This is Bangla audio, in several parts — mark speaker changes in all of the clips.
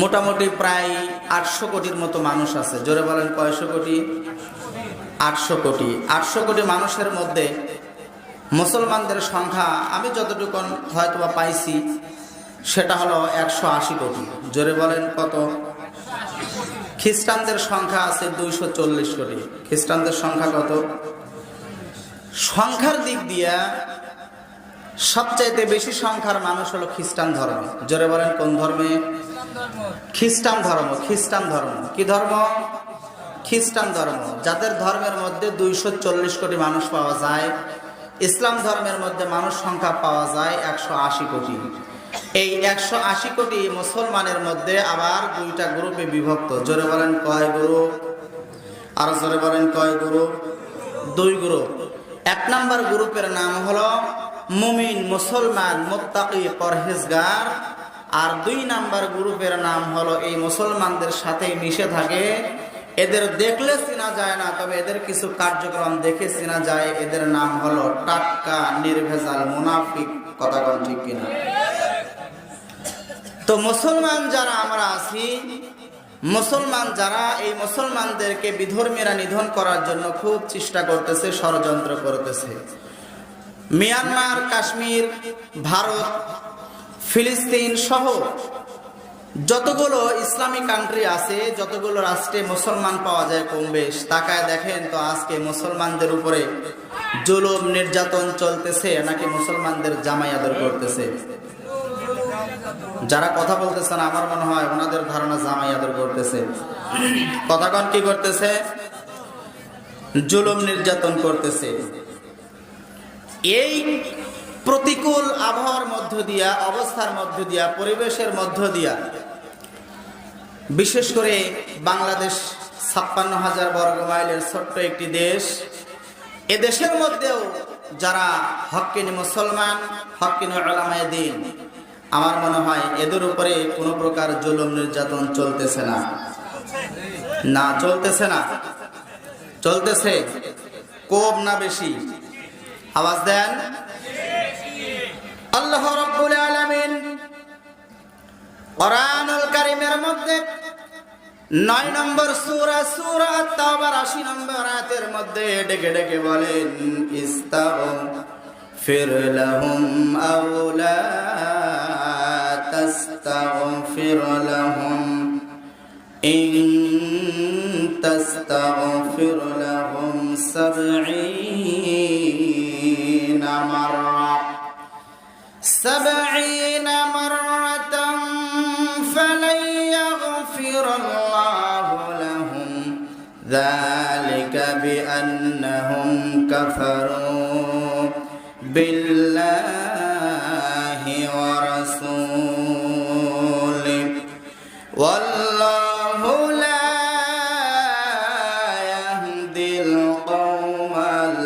Speaker 1: মোটামুটি প্রায় 800 কোটির মতো মানুষ আছে। জোরে বলেন কয়শো কোটি? 800 কোটি। 800 কোটি মানুষের মধ্যে মুসলমানদের সংখ্যা আমি যতটুকু হয়তোবা পাইছি সেটা হলো 180 কোটি। জোরে বলেন কত? খ্রিস্টানদের সংখ্যা আছে 240 কোটি। খ্রিস্টানদের সংখ্যা কত? সংখ্যার দিক দিয়ে সবচাইতে বেশি সংখ্যার মানুষ হলো খ্রিস্টান ধর্ম। জোরে বলেন কোন ধর্মে? খ্রিস্টান ধর্ম। খ্রিস্টান ধর্ম কি ধর্ম? খ্রিস্টান ধর্ম, যাদের ধর্মের মধ্যে 240 কোটি মানুষ পাওয়া যায়। ইসলাম ধর্মের মধ্যে মানুষ সংখ্যা পাওয়া যায় 180 কোটি। এই 180 কোটি মুসলমানের মধ্যে আবার দুইটা গ্রুপে বিভক্ত। জোরে বলেন কয় গ্রুপ? আর জোরে বলেন কয় গ্রুপ? 2 গ্রুপ। 1 নম্বর গ্রুপের নাম হলো মুমিন, মুসলমান, মুত্তাকি, পরহেজগার। আর 2 নম্বর গ্রুপের নাম হলো এই মুসলমানদের সাথে মিশে থাকে, এদের দেখলে চেনা যায় না, তবে এদের কিছু কার্যক্রম দেখে চেনা যায়। এদের নাম হলো টাটকা নির্ভেজাল মুনাফিক। কথা কোন ঠিক কিনা? তো মুসলমান যারা আমরা আছি, মুসলমান যারা, এই মুসলমানদেরকে বিধর্মীরা নিধন করার জন্য খুব চেষ্টা করতেছে, ষড়যন্ত্র করতেছে। মিয়ানমার, কাশ্মীর, ভারত, ফিলিস্তিন সহ যতগুলো ইসলামিক কান্ট্রি আছে, যতগুলো রাষ্ট্রে মুসলমান পাওয়া যায় কম বেশ, তাকায় দেখেন তো আজকে মুসলমানদের উপরে জুলুম নির্যাতন চলতেছে নাকি মুসলমানদের জামাই আদর করতেছে? যারা কথা বলতেছেন আমার মনে হয় ওনাদের ধারণা জামাই আদর করতেছে। কথাগণ কি করতেছে? জুলুম নির্যাতন করতেছে। এই প্রতিকূল আবহাওয়ার মধ্য দিয়া, অবস্থার মধ্য দিয়া, পরিবেশের মধ্য দিয়া, বিশেষ করে বাংলাদেশ 56,000 বর্গ মাইলের ছোট্ট একটি দেশ, এ দেশের মধ্যেও যারা হক্কিনী মুসলমান, হক্কিনী উলামায়ে দ্বীন, আমার মনে হয় এদের উপরে কোনো প্রকার জুলুম নির্যাতন চলতেছে না। না চলতেছে না? চলতেছে। কম না বেশি? আওয়াজ দেন। আল্লাহ রাব্বুল আলামিন কোরআনুল কারীমের মধ্যে 9 নম্বর সূরা, সূরা আত-তাওবার 80 নম্বর আয়াতের মধ্যে ডেকে ডেকে বলেন, ইস্তাগফির লাহুম আও লা তাস্তাগফির লাহুম ইন তাস্তাগফির লাহুম 70 মাররা 70 মাররাতান ফালান ইয়াগফিরাল্লাহু লাহুম যালিকা বিআন্নাহুম কাফারু বিল্লাহি ওয়া রাসূলিহি ওয়াল্লাহু লা ইয়াহদিল কওমাল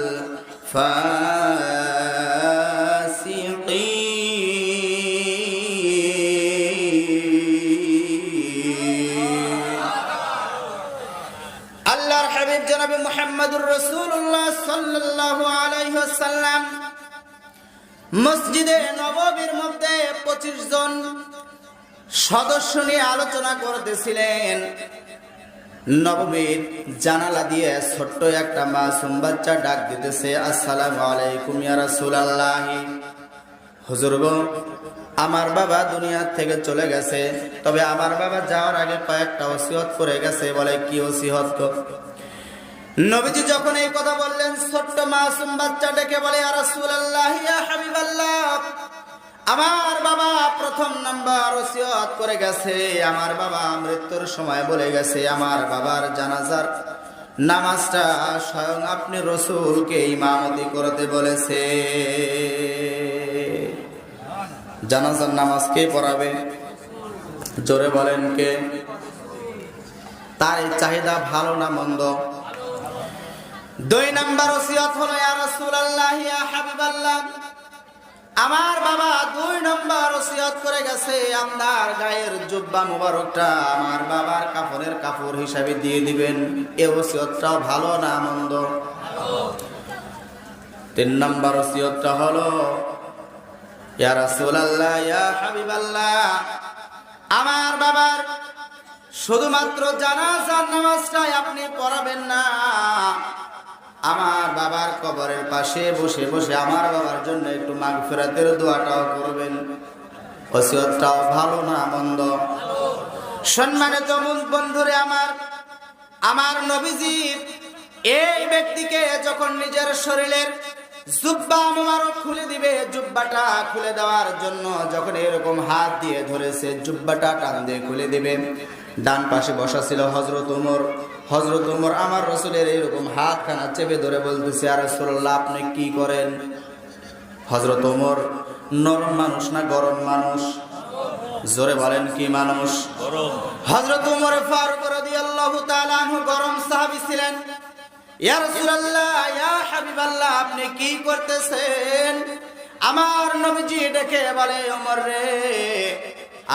Speaker 1: আল্লাহর হাবিব জনাবে মুহাম্মদুর রাসূলুল্লাহ সাল্লাল্লাহু আলাইহি ওয়াসাল্লাম মসজিদে নববীর মধ্যে 25 জন সদস্য নিয়ে আলোচনা করতেছিলেন। নববীর জানালা দিয়ে ছোট্ট একটা মাসুম বাচ্চা ডাক দিতেছে, আসসালামু আলাইকুম ইয়া রাসূলুল্লাহ। হুজুর গো, আমার বাবা দুনিয়া থেকে চলে গেছে, তবে আমার বাবা যাওয়ার আগে কয়েকটা ওসিয়ত করে গেছে। বলে কি ওসিয়ত গো? নবীজি যখন এই কথা বললেন, ছোট্ট মাসুম বাচ্চা ডেকে বলে, ইয়া রাসূলুল্লাহ, ইয়া হাবিবাল্লাহ, আমার বাবা প্রথম নাম্বার ওসিয়ত করে গেছে, আমার বাবা মৃত্যুর সময় বলে গেছে, আমার বাবার জানাজার নামাজটা স্বয়ং আপনি রাসূলকে ইমামতি করতে বলেছে। জানাজার নামাজ কে পড়াবে? জোরে বলেন কে? তার এই চাহিদা ভালো না মন্দ? 2 নাম্বার ওসিয়ত হলো, ইয়া রাসূলুল্লাহ, ইয়া হাবিবাল্লাহ, আমার বাবা 2 নম্বর ওসিয়ত করে গেছে, আপনার গায়ের জুব্বা মুবারকটা আমার বাবার কাফনের কাপড় হিসাবে দিয়ে দিবেন। এই ওসিয়তটাও ভালো না মন্দ? 3 নম্বর ওসিয়তটা হলো, ইয়া রাসূলুল্লাহ, ইয়া হাবিবাল্লাহ, আমার বাবার শুধুমাত্র জানাজার নামাজটাই আপনি পড়াবেন না, আমার বাবার কবরের পাশে বসে বসে আমার বাবার জন্য একটু মাগফিরাতের দোয়াটাও করবেন। ওসিয়তটাও ভালো না মন্দ? সম্মানিত বন্ধুরে আমার নবীজি এই ব্যক্তিকে যখন নিজের শরীরের জুব্বা মুবারক খুলে দিবে, জুব্বাটা খুলে দেওয়ার জন্য যখন এরকম হাত দিয়ে ধরেছে, জুব্বাটা টান দিয়ে খুলে দিবে, ডান পাশে বসা ছিল হযরত ওমর। হযরত ওমর আমার রাসূলের এরকম হাতখানা চেপে ধরে বলতেছে, ইয়া রাসূলুল্লাহ আপনি কি করেন? হযরত ওমর নরম মানুষ না গরম মানুষ? জোরে বলেন কি মানুষ? গরম। হযরত ওমর ফারুক রাদিয়াল্লাহু তাআলা আনহু গরম সাহাবী ছিলেন। ইয়া রাসূলুল্লাহ, ইয়া হাবিবাল্লাহ আপনি কি করতেছেন? আমার নবীজি ডেকে বলে, ওমর রে,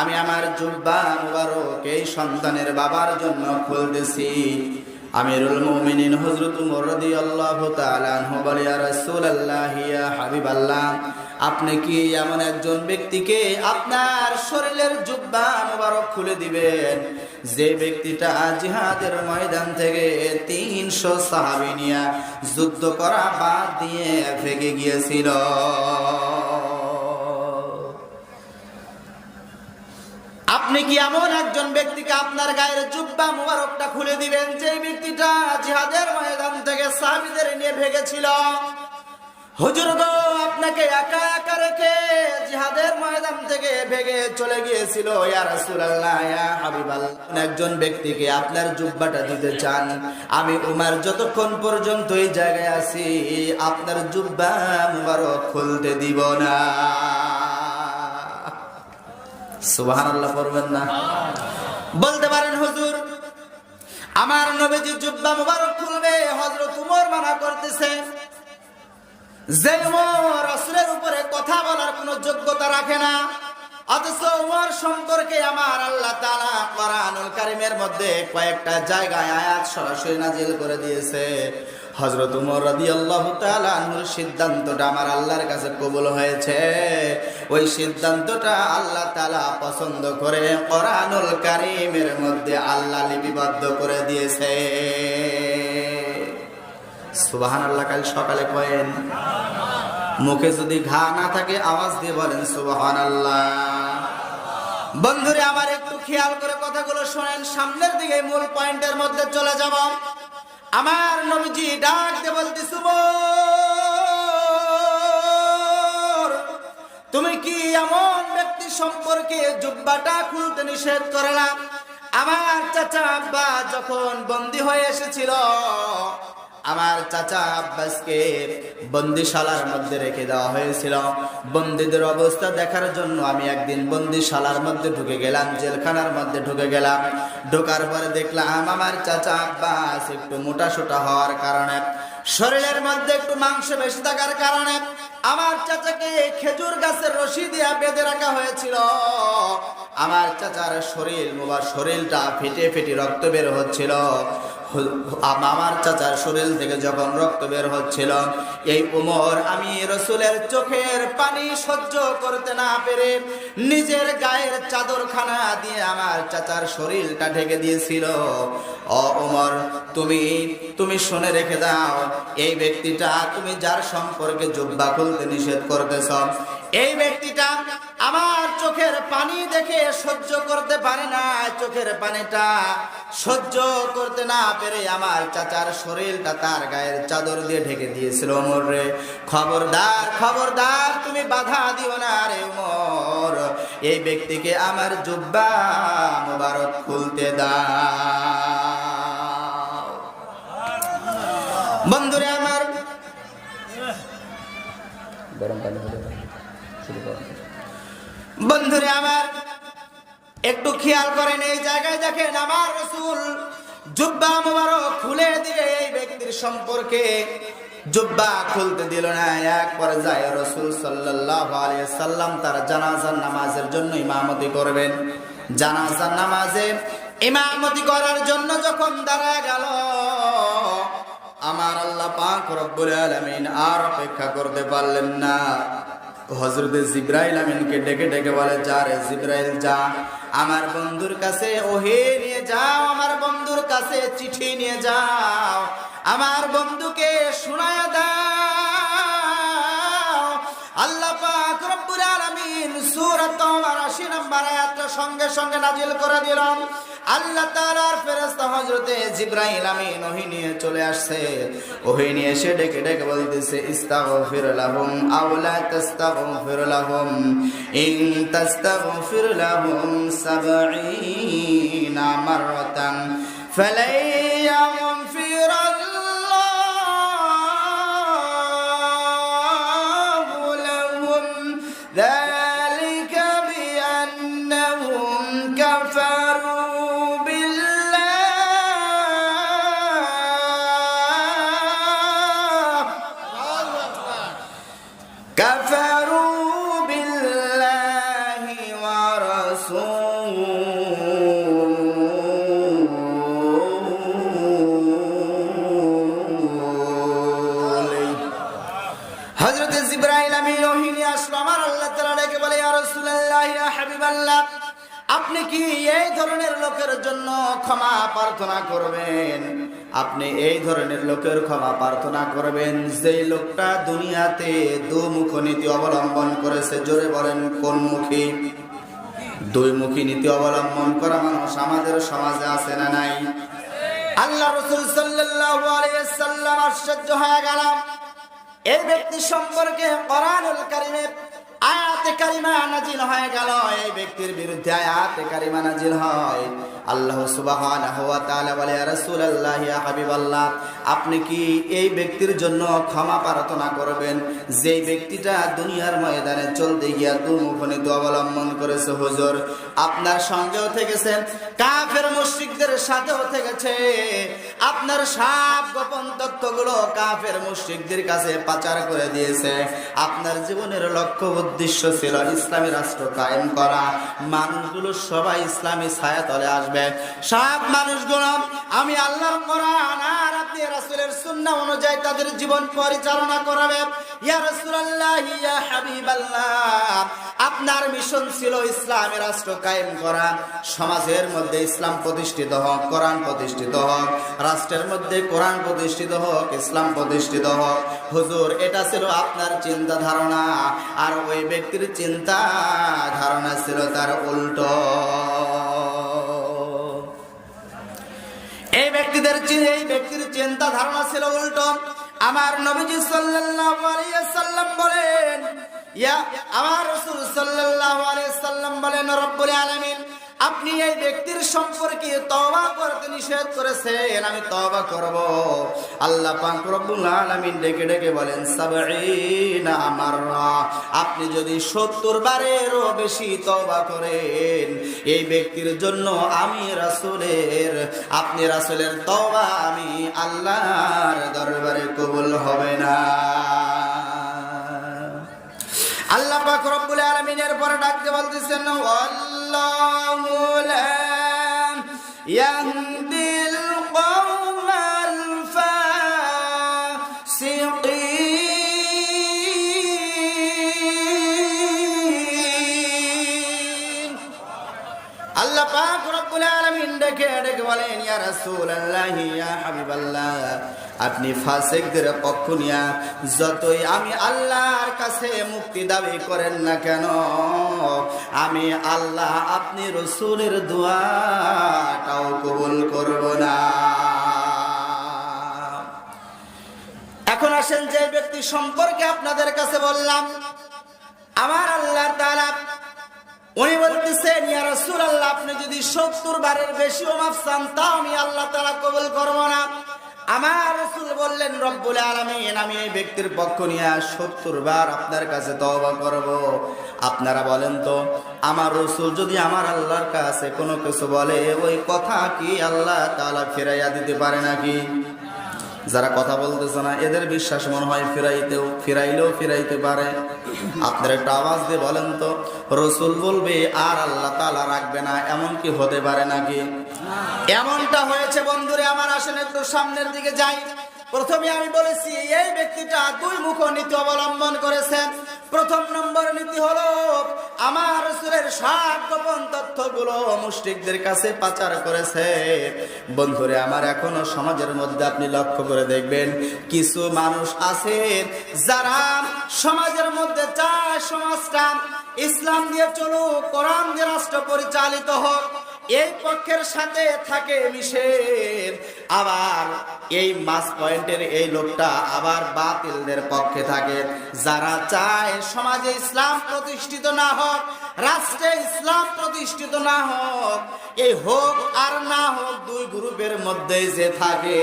Speaker 1: আমি আমার জুব্বা মুবারক এই সন্তানের বাবার জন্য খুলতেছি। আমিরুল মুমিনিন হযরত ওমর রাদিয়াল্লাহু তাআলা আনহু বলে, ইয়া রাসূলুল্লাহ, ইয়া হাবিবাল্লাহ আপনি কি এমন একজন ব্যক্তিকে আপনার শরীরের জুব্বা মুবারক খুলে দিবেন যে ব্যক্তিটা জিহাদের ময়দান থেকে 300 সাহাবী নিয়ে যুদ্ধ করা বাদ দিয়ে ভেগে গিয়েছিল? আপনি কি এমন একজন ব্যক্তিকে আপনার গায়ের জুব্বা মুবারকটা খুলে দিবেন যে ব্যক্তিটা জিহাদের ময়দান থেকে সাহাবীদের নিয়ে ভেগেছিল? হুজুর গো, আপনাকে একা একা রেখে জিহাদের ময়দান থেকে ভেগে চলে গিয়েছিল। ইয়া রাসূলুল্লাহ, ইয়া হাবিবাল্লাহ একজন ব্যক্তিকে আপনার জুব্বাটা দিতে চান, আমি উমর যতক্ষণ পর্যন্ত এই জায়গায় আছি আপনার জুব্বা মুবারক খুলতে দিব না। সুবহানাল্লাহ পড়বেন না? বলতে পারেন হুজুর আমার নবীজি জুব্বা মুবারক খুলবে, হযরত ওমর মানা করতেছে। যে ওমর রাসূলের উপরে কথা বলার কোনো যোগ্যতা রাখে না, অথচ ওমর সম্পর্কে আমার আল্লাহ তাআলা কোরআনুল কারীমের মধ্যে কয়েকটা জায়গায় আয়াত সরাসরি নাজিল করে দিয়েছে। হযরত ওমর রাদিয়াল্লাহু তাআলা আনহুর সিদ্ধান্তটা আমার আল্লাহর কাছে কবুল হয়েছে। ওই সিদ্ধান্তটা আল্লাহ তাআলা পছন্দ করে কোরআনুল কারীমের মধ্যে আল্লাহ লিপিবদ্ধ করে দিয়েছে। সুবহানাল্লাহ। কাল সকালে কয়েন, মুখে যদি ঘা না থাকে আওয়াজ দিয়ে বলেন সুবহানাল্লাহ। বন্ধুরে আমার একটু খেয়াল করে কথাগুলো শোনেন, সামনের দিকে মূল পয়েন্টের মধ্যে চলে যাব। আমার নবীজি ডাক দিয়ে বলতেছে, ওমর তুমি কি এমন ব্যক্তি সম্পর্কে জুব্বাটা খুলতে নিষেধ করলা? আমার চাচা আব্বা যখন বন্দী হয়ে এসেছিল, আমার চাচা আব্বাসকে বন্দিশালার মধ্যে রেখে দেওয়া হয়েছিল। বন্দীদের অবস্থা দেখার জন্য আমি একদিন বন্দিশালার মধ্যে ঢুকে গেলাম, জেলখানার মধ্যে ঢুকে গেলাম। ঢোকার পরে দেখলাম আমার চাচা আব্বাস একটু মোটাসোটা হওয়ার কারণে, শরীরের মধ্যে একটু মাংস বেশি থাকার কারণে আমার চাচাকে খেজুর গাছের রশি দিয়ে বেঁধে রাখা হয়েছিল। আমার চাচার শরীরটা ফেটে ফেটে রক্ত বের হচ্ছিল। আমার চাচার শরীর থেকে যখন রক্ত বের হচ্ছিল, এই ওমর আমি রাসূলের চোখের পানি সহ্য করতে না পেরে নিজের গায়ের চাদরখানা দিয়ে আমার চাচার শরীরটা ঢেকে দিয়েছিল। ও ওমর, তুমি শুনে রেখে দাও, এই ব্যক্তিটা তুমি যার সম্পর্কে জুব্বা খুলতে নিষেধ করতেছ, এই ব্যক্তিটা আমার চোখের পানি দেখে সহ্য করতে পারে না। চোখের পানিটা সহ্য করতে না পেরে আমার চাচার শরীরটা তার গায়ের চাদর দিয়ে ঢেকে দিয়েছিল। ওমর রে, খবরদার খবরদার, তুমি বাধা দিও না রে ওমর, এই ব্যক্তিকে আমার জুব্বা মুবারক খুলতে দাও। বন্ধুরে আমার, গরম পানি বন্ধুরে আমার একটু খেয়াল করেন, এই জায়গায় দেখেন আমার রাসূল জুব্বা মুবারক খুলে দিয়ে এই ব্যক্তির সম্পর্কে জুব্বা খুলতে দিল না। এক পর্যায়ে রাসূল সাল্লাল্লাহু আলাইহি সাল্লাম তার জানাজার নামাজের জন্য ইমামতি করবেন। জানাজার নামাজে ইমামতি করার জন্য যখন দাঁড়ায় গেল, আমার আল্লাহ পাক রব্বুল আলামিন আর অপেক্ষা করতে পারলেন না। হযরতে জিবরাইল আমিনকে ডেকে ডেকে বলে, যা রে জিবরাইল যা, আমার বন্ধুর কাছে ওহে নিয়ে যাও, আমার বন্ধুর কাছে চিঠি নিয়ে যাও, আমার বন্ধুকে শোনায়া দাও। আল্লাহ পাক রব্বুল আলামিন সূরা তাওবার 80 নম্বর আয়াতটা সঙ্গে সঙ্গে নাজিল করে দিলেন। আল্লাহ তাআলার ফেরেশতা হযরতে জিবরাইল আমিন ওহী নিয়ে চলে আসছে। ওহী নিয়ে এসে ডেকে ডেকে বলতেছে, ইস্তাগফির লাহুম আও লা তাস্তাগফির লাহুম ইন তাস্তাগফির লাহুম ৭০ মাররাতান ফালাই ইয়াগফির ذلك بأنهم كفروا بالله ورسوله। হযরতে জিবরাইল আমিন ওহী নিয়ে আসলো। আমার আল্লাহ তাআলা ডেকে বলে, ইয়া রাসূলুল্লাহ, ইয়া হাবিবাল্লাহ, আপনি কি এই ধরনের লোকের জন্য ক্ষমা প্রার্থনা করবেন? আপনি এই ধরনের লোকের ক্ষমা প্রার্থনা করবেন যেই লোকটা দুনিয়াতে দুমুখী নীতি অবলম্বন করেছে। জোরে বলেন, কোন মুখী? দুইমুখী নীতি অবলম্বন করা মানুষ আমাদের সমাজে আছে না নাই? আল্লাহ রাসূল সাল্লাল্লাহু আলাইহি ওয়াসাল্লাম আশ্চর্য হয়ে গেলেন। এই ব্যক্তি সম্পর্কে কোরআনুল কারীমে আয়াতে কারিমা নাজিল হয়ে গেল। এই ব্যক্তির বিরুদ্ধে আয়াতে কারিমা নাজিল হয়। আল্লাহ সুবহানাহু ওয়া তাআলা বলে, ইয়া রাসূলুল্লাহ, ইয়া হাবিবাল্লাহ, আপনি কি এই ব্যক্তির জন্য ক্ষমা প্রার্থনা করবেন যেই ব্যক্তিটা দুনিয়ার ময়দানে চলতে গিয়া দুমুখী নীতি অবলম্বন করেছে? হুজুর, আপনার সঙ্গেও থেকেছে, কাফের মুশরিকদের সাথেও থেকেছে, আপনার সব গোপন তথ্যগুলো কাফের মুশরিকদের কাছে পাচার করে দিয়েছে। আপনার জীবনের লক্ষ্য উদ্দেশ্য ছিল ইসলামী রাষ্ট্র কায়েম করা, মানুষগুলো সবাই ইসলামী ছায়াতলে আসবে, সব মানুষগুলো আমি আল্লাহর কোরআন আর আপনি রাসূলের সুন্নাহ অনুযায়ী তাদের জীবন পরিচালনা করাবে। ইয়া রাসূলুল্লাহ, ইয়া হাবিবাল্লাহ, আপনার মিশন ছিল ইসলামী রাষ্ট্র কায়েম করা, সমাজের মধ্যে ইসলাম প্রতিষ্ঠিত হোক, কোরআন প্রতিষ্ঠিত হোক, রাষ্ট্রের মধ্যে কোরআন প্রতিষ্ঠিত হোক, ইসলাম প্রতিষ্ঠিত হোক। হুজুর, এটা ছিল আপনার চিন্তা ধারণা, আর ওই ব্যক্তির চিন্তা ধারণা ছিল তার উল্টো। এই ব্যক্তির চিন্তা ধারণা ছিল উল্টো। আমার নবীজি সাল্লাল্লাহু আলাইহি ওয়াসাল্লাম বলেন, আমার রাসূল সাল্লাল্লাহু আলাইহি ওয়াসাল্লাম বলেন, রব্বুল আলামিন আপনি এই ব্যক্তির সম্পর্কে তওবা করতে নিষেধ করেছেন, আমি তওবা করব। আল্লাহ পাক রব্বুল আলামিন ডেকে ডেকে বলেন, ৭০ মাররা, আপনি যদি ৭০ বারেরও বেশি তওবা করেন, এই ব্যক্তির জন্য আপনি রাসূলের তওবা আমি আল্লাহর দরবারে কবুল হবে না। আল্লাহ পাক রব্বুল আলামিন এর পরে ডাকতে বলতেছেন, আল্লাহু লা ইয়াহদিল কওমাল ফাসিকিন। আল্লাহ পাক রব্বুল আলামিন ডেকে ডেকে বলেন, ইয়া রাসূলুল্লাহ, ইয়া হাবিবাল্লাহ, আপনি ফাসিকদের পক্ষ নিয়া যতই আমি আল্লাহর কাছে মুক্তি দাবি করেন না কেন, আমি আল্লাহ আপনি রাসূলের দোয়াটাও কবুল করব না। এখন আসেন যে ব্যক্তি সম্পর্কে আপনাদের কাছে বললাম, আমার আল্লাহ তাআলা উনি বলতেছেন, ইয়া রাসূলুল্লাহ, আপনি যদি ৭০ বারের বেশিও মাফ চান তাও আমি আল্লাহ তাআলা কবুল করব না। আমার রাসূল বললেন, রব্বুল আলামিন আমি এই ব্যক্তির পক্ষ নিয়ে ৭০ বার আপনার কাছে তওবা করব। আপনারা বলেন তো, আমার রাসূল যদি আমার আল্লাহর কাছে কোনো কিছু বলে, ওই কথা কি আল্লাহ তাআলা ফিরাইয়া দিতে পারে নাকি? যারা কথা বলতেছে না এদের বিশ্বাস মনে হয় ফিরাইলেও ফিরাইতে পারে। আপনারা একটা আওয়াজ দিয়ে বলেন তো, রাসূল বলবে আর আল্লাহ তাআলা রাখবে না, এমন কি হতে পারে নাকি? এমনটা হয়েছে বন্ধুরে আমার। আসেন একটু সামনের দিকে যাই। প্রথমে আমি বলেছি এই ব্যক্তিটা দুই মুখ নীতি অবলম্বন করেছেন। প্রথম নম্বর নীতি হলো আমার রাসূলের সব গোপন তথ্যগুলো মুশরিকদের কাছে পাচার করেছে। বন্ধুরে আমার, এখনো সমাজের মধ্যে আপনি লক্ষ্য করে দেখবেন কিছু মানুষ আছে যারা সমাজের মধ্যে চায় সমাজটা ইসলাম দিয়ে চলুক, কোরআন দিয়ে রাষ্ট্র পরিচালিত হোক, এই পক্ষের সাথে থাকে মিশে। আবার এই মাস পয়েন্টের এই লোকটা আবার বাতিলদের পক্ষে থাকে, যারা চায় সমাজে ইসলাম প্রতিষ্ঠিত না হোক, রাষ্ট্রে ইসলাম প্রতিষ্ঠিত না হোক। এই হোক আর না হোক দুই গ্রুপের মধ্যে যে থাকে,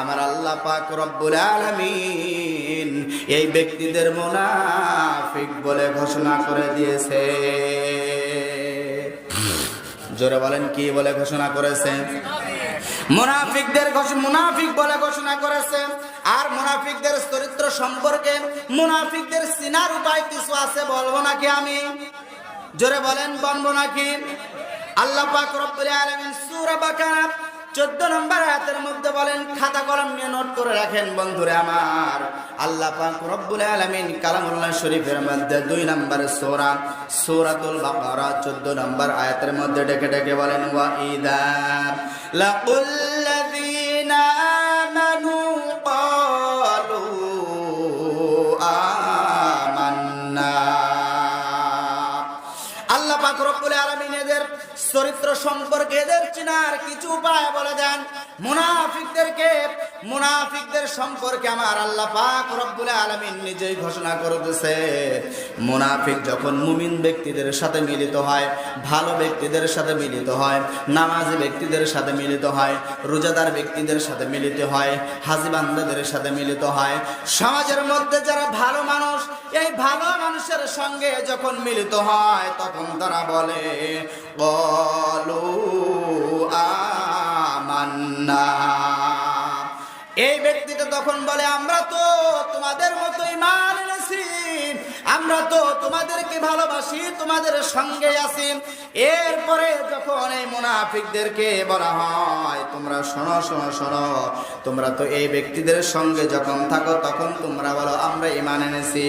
Speaker 1: আমার আল্লাহ পাক রব্বুল আলামিন এই ব্যক্তিদের মুনাফিক বলে ঘোষণা করে দিয়েছে। জোরে বলেন, কি বলে ঘোষণা করেছে? মুনাফিকদের মুনাফিক বলে ঘোষণা করেছে। আর মুনাফিকদের চরিত্র সম্পর্কে, মুনাফিকদের চিনার উপায় কিছু আছে, বলবো নাকি আমি? জোরে বলেন, বলবো নাকি? আল্লাহ পাক রব্বুল আলামিন সূরা বাকারা 14 নম্বর আয়াতের মধ্যে বলেন, খাতা কলম নিয়ে নোট করে রাখেন বন্ধুরে আমার। আল্লাহ পাক রব্বুল আলামিন কালামুল্লাহ শরীফের মধ্যে 2 নম্বর সূরা সূরাতুল বাকারা 14 নম্বর আয়াতের মধ্যে ডেকে ডেকে বলেন, ওয়া ইযা লাকুল লাযিনা আমানু ক্বালু আমান্না। আল্লাহ পাক রব্বুল আলামিন এদের চরিত্র সম্পর্কে, এদের চিনার কিছু উপায় বলে দেন। মুনাফিকদের সম্পর্কে আমার আল্লাহ পাক রব্বুল আলামিন নিজেই ঘোষণা করে দিয়েছে, মুনাফিক যখন মুমিন ব্যক্তিদের সাথে মিলিত হয়, ভালো ব্যক্তিদের সাথে মিলিত হয়, নামাজি ব্যক্তিদের সাথে মিলিত হয়, রোজাদার ব্যক্তিদের সাথে মিলিত হয়, হাজী বান্দাদের সাথে মিলিত হয়, সমাজের মধ্যে যারা ভালো মানুষ, এই ভালো মানুষের সঙ্গে যখন মিলিত হয়, তখন তারা বলে ক্বালু আমান্না। এই ব্যক্তিটা তখন বলে, আমরা তো তোমাদের মতো ঈমান এনেছি, আমরা তো তোমাদেরকে ভালোবাসি, তোমাদের সঙ্গে আছি। এরপরে যখন এই মুনাফিকদেরকে বলা হয়, তোমরা শোনো শোনো শোনো, তোমরা তো এই ব্যক্তিদের সঙ্গে যখন থাকো তখন তোমরা বলো আমরা ঈমান এনেছি।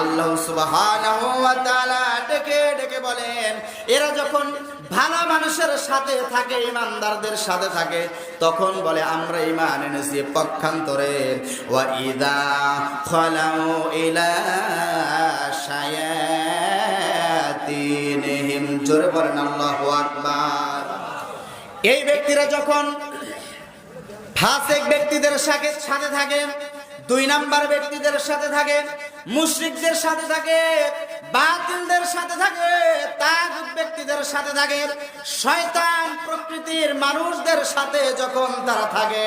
Speaker 1: আল্লাহ সুবহানাহু ওয়া তাআলা ডেকে ডেকে বলেন, এরা যখন ভালো মানুষের সাথে থাকে, ঈমানদারদের সাথে থাকে, তখন বলে আমরা ঈমান এনেছি। পক্ষান্তরে ওয়া ইযা খালাউ ইলা শায়াতিনহিম, জোরে বলেন আল্লাহু আকবার। এই ব্যক্তিরা যখন ফাসিক ব্যক্তিদের সাথে থাকে, 2 নাম্বার ব্যক্তিদের সাথে থাকে, মুশরিকদের সাথে থাকে, বাতিলদের সাথে থাকে, তাগুত ব্যক্তিদের সাথে থাকে, শয়তান প্রকৃতির মানুষদের সাথে যখন তারা থাকে,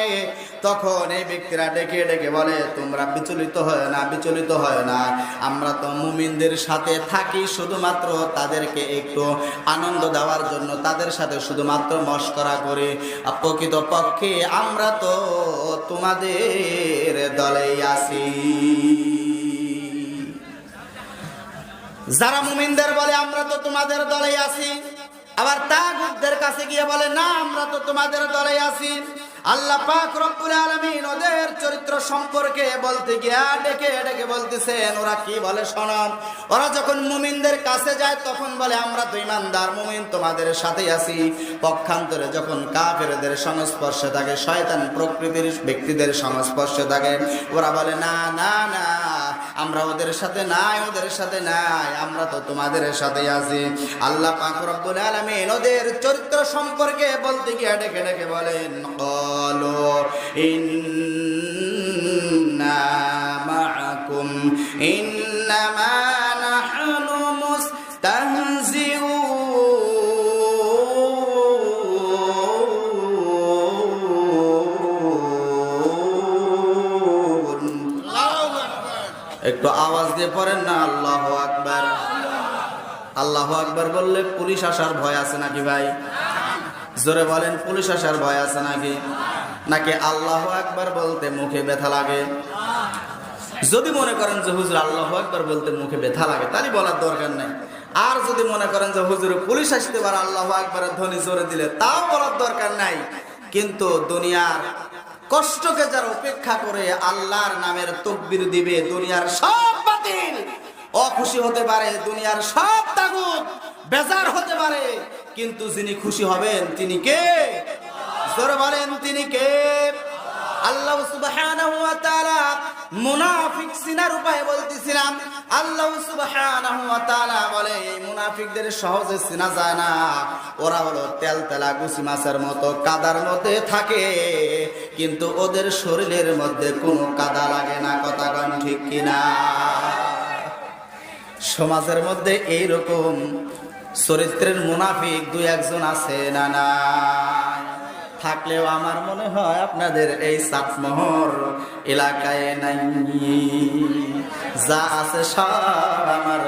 Speaker 1: তখন এই ব্যক্তিরা ডেকে ডেকে বলে, তোমরা বিচলিত হয় না, বিচলিত হয় না, আমরা তো মুমিনদের সাথে থাকি শুধুমাত্র তাদেরকে একটু আনন্দ দেওয়ার জন্য, তাদের সাথে শুধুমাত্র মশকরা করি, প্রকৃতপক্ষে আমরা তো তোমাদের দলেই আছি। যারা মুমিনদের বলে আমরা তো তোমাদের দলেই আছি, আবার তাগুতদের কাছে গিয়ে বলে না, আমরা তো তোমাদের দলেই আছি। আল্লাহ পাক রব্বুল আলামিন ওদের চরিত্র সম্পর্কে বলতে গিয়া ডেকে ডেকে বলতেছেন, ওরা কি বলে শোনো। ওরা যখন মুমিনদের কাছে যায় তখন বলে আমরা তো ঈমানদার, মুমিন তোমাদের সাথেই আছি। পক্ষান্তরে যখন কাফেরদের সংস্পর্শে থাকে, শয়তান প্রকৃতির ব্যক্তিদের সংস্পর্শে থাকে, ওরা বলে না না না, আমরা ওদের সাথে নাই, ওদের সাথে নাই, আমরা তো তোমাদের সাথেই আছি। আল্লাহ পাক রব্বুল আলামিন ওদের চরিত্র সম্পর্কে বলতে গিয়ে ডেকে ডেকে বলেন, ক্বালু ইন্না মাআকুম ইন্নামা নাহনু মুস্তাহজিউন। একটু আওয়াজ দিয়ে পড়েন না আল্লাহু আকবার। আল্লাহু আকবার বললে পুলিশ আসার ভয় আছে নাকি ভাই? জোরে বলেন, পুলিশ আসার ভয় আছে নাকি? নাকি আল্লাহু আকবার বলতে মুখে ব্যথা লাগে? যদি মনে করেন যে হুজুর আল্লাহু আকবার বলতে মুখে ব্যথা লাগে, তাহলে বলার দরকার নাই। আর যদি মনে করেন যে হুজুর পুলিশ আসতে পারে আল্লাহু আকবারের ধ্বনি জোরে দিলে, তাও বলার দরকার নাই। কিন্তু দুনিয়ার কষ্টকে যারা উপেক্ষা করে আল্লাহর নামের তাকবীর দিবে, দুনিয়ার সব বাতিল অখুশি হতে পারে, দুনিয়ার সব তাগুত বেজার হতে পারে, কিন্তু যিনি খুশি হবেন তিনি কে? জোরে বলেন তিনি কে? আল্লাহ সুবহানাহু ওয়া তাআলা মুনাফিক চিনার উপায় বলতেছিলাম। আল্লাহ সুবহানাহু ওয়া তাআলা বলে এই মুনাফিকদের সহজে চিনা যায় না। ওরা হলো তেলতেলা গুছি মাছের মতো কাদার মধ্যে থাকে, কিন্তু ওদের শরীরের মধ্যে কোনো কাদা লাগে না। কথা কোন ঠিক কিনা? সমাজের মধ্যে এইরকম চরিত্রের মুনাফিক দুই একজন আছে না? না থাকলেও আমার মনে হয় আপনাদের এই চাটমোহর এলাকায় নাই। যা আছে সব আমার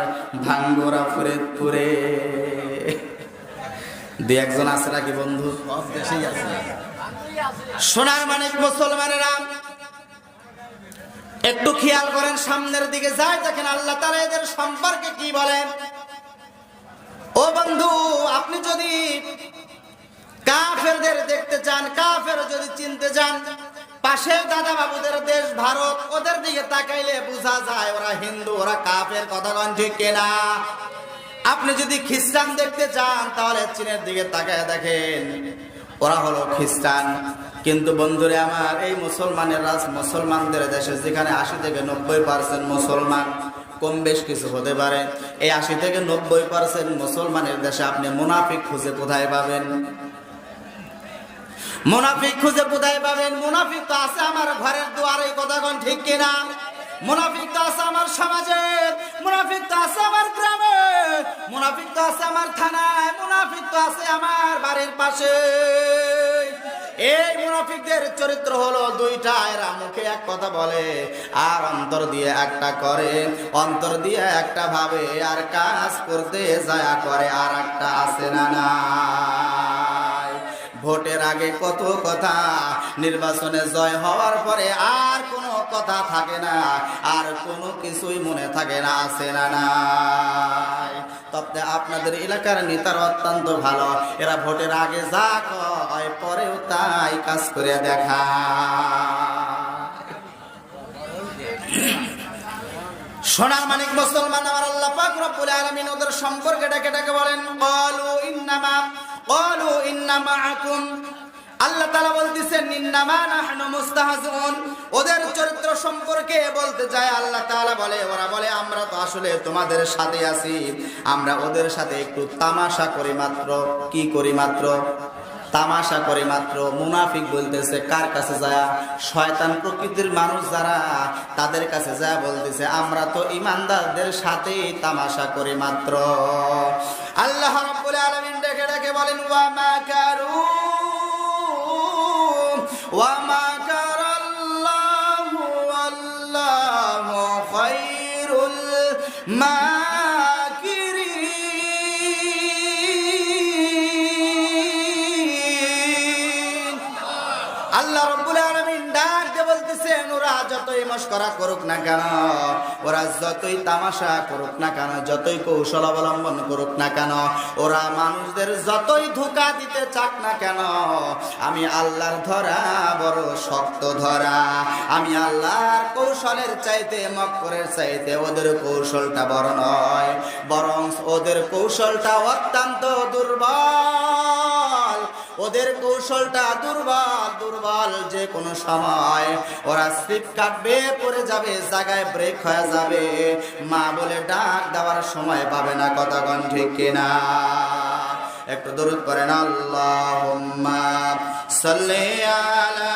Speaker 1: ভাঙ্গুরা ফরিদপুরে। দুই একজন আছে নাকি বন্ধু? সোনার মানিক মুসলমানেরা, একটু খেয়াল করেন, সামনের দিকে যায় দেখেন আল্লাহ তাআলা এদের সম্পর্কে কি বলেন। ও বন্ধু, আপনি যদি কাফেরদের দেখতে চান, কাফের যদি চিনতে চান, পাশে দাদা বাবুদের দেশ ভারত, ওদের দিকে তাকাইলে বোঝা যায় ওরা হিন্দু, ওরা কাফের। কথা কোন ঠিক কিনা? আপনি যদি খ্রিস্টান দেখতে চান তাহলে চীনের দিকে তাকায় দেখেন, ওরা হলো খ্রিস্টান। কিন্তু বন্ধুরে আমার, এই মুসলমানদের দেশে যেখানে 80 থেকে 90% মুসলমান, কম বেশ কিছু হতে পারে, এই 80 থেকে 90% মুসলমানের দেশে আপনি মুনাফিক খুঁজে কোথায় পাবেন? মুনাফিক খুঁজে কোথায় পাবেন? মুনাফিক তো আছে আমার ঘরের দুয়ারে। কথা কোন ঠিক কিনা? মুনাফিক তো আছে আমার সমাজে, মুনাফিক তো আছে আমার গ্রামে, মুনাফিক তো আছে আমার থানায়, মুনাফিক তো আছে আমার বাড়ির পাশে। এই মুনাফিকদের চরিত্র হলো দুইটা, এরা মুখে এক কথা বলে আর অন্তর দিয়ে একটা করে, অন্তর দিয়ে একটা ভাবে আর কাজ করতে যায় করে আর একটা। আছে না? না ভোটের আগে কত কথা, নির্বাচনে জয় হওয়ার পরে আর কোনো কথা থাকে না, আর কোনো কিছুই মনে থাকে না। আছে না? নাই? তবে আপনাদের এলাকার নেতারা অত্যন্ত ভালো, এরা ভোটের আগে যা কয় পরেও তাই কাজ করে দেখা। সোনার মানিক মুসলমান আমার, আল্লাহ পাক রব্বুল আলামিন ওদের সম্পর্কে ডেকে ডেকে বলেন ক্বালু ইন্নামা মাআকুম। আল্লাহ তাআলা বলতেছেন ইন্নামা নাহনু মুস্তাহজিউন। ওদের চরিত্র সম্পর্কে বলতে যায় আল্লাহ তাআলা বলে, ওরা বলে আমরা তো আসলে তোমাদের সাথে আছি, আমরা ওদের সাথে একটু তামাশা করি মাত্র। কি করি মাত্র? তামাশা করে মাত্র। মুনাফিক বলতেছে কার কাছে যায়? শয়তান প্রকৃতির মানুষ যারা, তাদের কাছে যায় বলতেছে আমরা তো ইমানদারদের সাথে তামাশা করি মাত্র। আল্লাহ রাব্বুল আলামিন ডেকে ডেকে বলেন ওয়া মাকারাল্লাহু ওয়াল্লাহু খায়রুল মাকিরিন। আল্লাহ রাব্বুল আলামিন ডাক দিয়ে বলতেছেন ওরা যতই মশকরা করুক না কেন, ওরা যতই তামাশা করুক না কেন, যতই কৌশল অবলম্বন করুক না কেন, ওরা মানুষদের যতই ধোঁকা দিতে চাক না কেন, আমি আল্লাহর ধরা বড় শক্ত ধরা। আমি আল্লাহর কৌশলের চাইতে, মক্করের চাইতে ওদের কৌশলটা বড় নয়, বরং ওদের কৌশলটা অত্যন্ত দুর্বল। ওদের কৌশলটা দুর্বল, যে কোনো সময় ওরা স্লিপ কাটবে, পড়ে যাবে, জায়গায় ব্রেক হয়ে যাবে, মা বলে ডাক দেওয়ার সময় পাবে না। কথা কোন ঠিক কিনা? একটু দরুদ করেন আল্লাহুম্মা সাল্লি আলা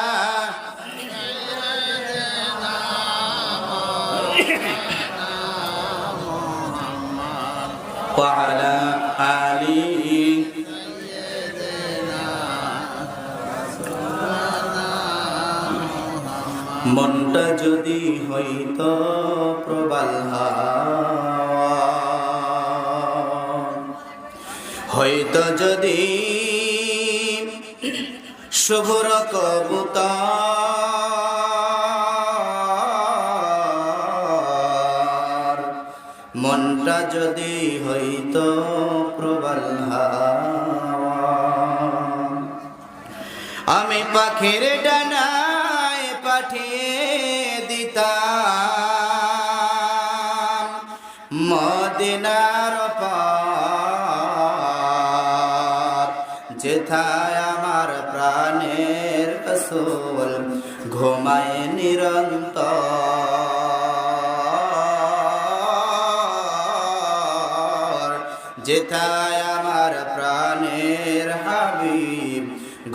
Speaker 1: ওয়া আলা আলিহি। মনটা যদি হইতো প্রবাল হইতো যদি শুভ্র কবুতর, মনটা যদি হইতো প্রবাল আমি পাখির ডানায় পাঠিয়ে দিতাম মদিনার পার, যেথায় আমার প্রাণের রাসূল ঘুমায় নিরন্তর, যেথায় আমার প্রাণের হাবিব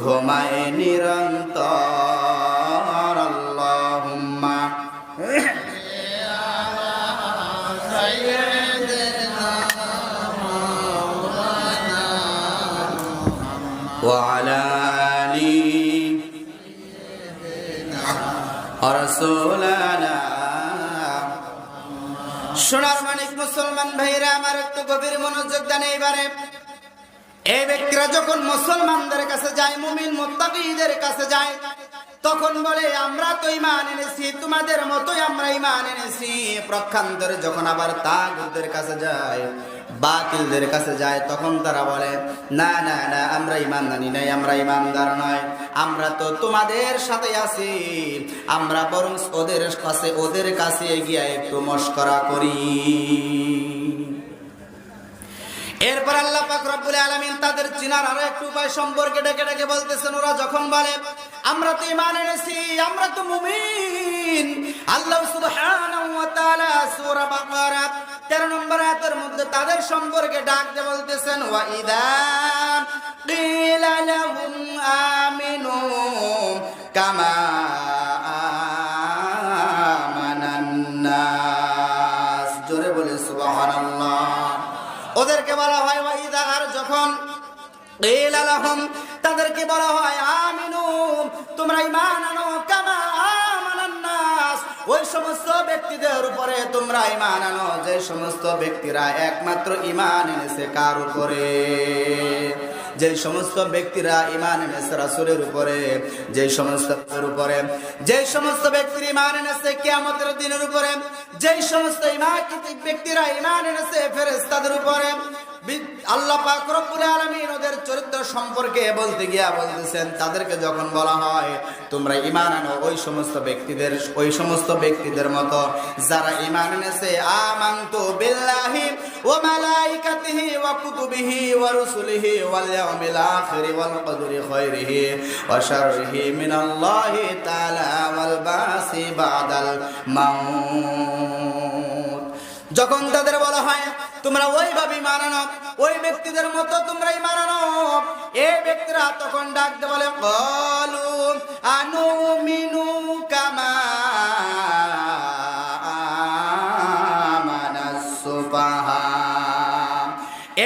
Speaker 1: ঘুমায় নিরন্তর। আল্লাহুম্মা وعلى آل رسولنا। সোনার মানিক মুসলমান ভাইরা আমার, একটু গভীর মনোযোগ দেন। এবারে এই ব্যক্তিরা যখন মুসলমানদের কাছে যায়, মুমিন মুত্তাকিদের কাছে যায়, তখন বলে আমরা তো ঈমান এনেছি, তোমাদের মতোই আমরা ঈমান এনেছি। প্রক্ষান্তরে যখন আবার তাগুতদের কাছে যায়, বাতিলদের কাছে যায়, তখন তারা বলে না না না, আমরা ঈমান আনি নাই, আমরা ঈমানদার নয়, আমরা তো তোমাদের সাথে আছি, আমরা বরং ওদের কাছে গিয়ে একটু মশকরা করি। এরপর আল্লাহ পাক রব্বুল আলামিন তাদের চিনার আরো একটু উপায় সম্পর্কে ডেকে ডেকে বলতেছেন। ওরা যখন বলে আমরা তো ঈমান এনেছি, আমরা তো মুমিন, আল্লাহ সুবহানাহু ওয়া তাআলা সূরা বাকারা 13 নম্বর আয়াতের মধ্যে তাদের সম্পর্কে ডাক দিয়ে বলতেছেন ওয়া ইযা কিলা লাহুম আমিনু কামা আমানান নাস। জোরে বলে সুবহানাল্লাহ। ওদেরকে বলা হয় ওয়াইদা, আর যখন কিলা লাহুম তাদেরকে বলা হয় আমিনু তোমরা ঈমান আনো, কামা আমানান নাস ওই সমস্ত ব্যক্তিদের উপরে তোমরা ঈমান আনো যে সমস্ত ব্যক্তিরা একমাত্র ঈমান এনেছে কার উপরে? যে সমস্ত ব্যক্তিরা ঈমান এনেছে রাসূলের উপরে, যে সমস্ত ব্যক্তিরা ঈমান এনেছে কিয়ামতের দিনের উপরে, যে সমস্ত ব্যক্তিরা ঈমান এনেছে ফেরেশতাদের উপরে। আল্লাহ পাক রব্বুল আলামিন ওদের চরিত্র সম্পর্কে বলতে গিয়া বলতেছেন, তাদেরকে যখন বলা হয় তোমরা ঈমান আনো ওই সমস্ত ব্যক্তিদের মতো যারা ঈমান এনেছে আমানতু বিল্লাহি ওয়া মালাইকাতিহি ওয়া কুতুবিহি ওয়া রুসুলিহি ওয়াল ইয়াউমিল আখির ওয়াল কদরি খায়রিহি ওয়া শাররিহি মিনাল্লাহি তাআলা ওয়াল বাসি বাদাল মাউত। যখন তাদের বলা হয় তোমরা ওইভাবে ঈমান আনো, ওই ব্যক্তিদের মতো তোমরা ঈমান আনো, এই ব্যক্তিরা তখন ডাকতে বলে ক্বালু আনুমিনু কামা আমানাস সুফাহা।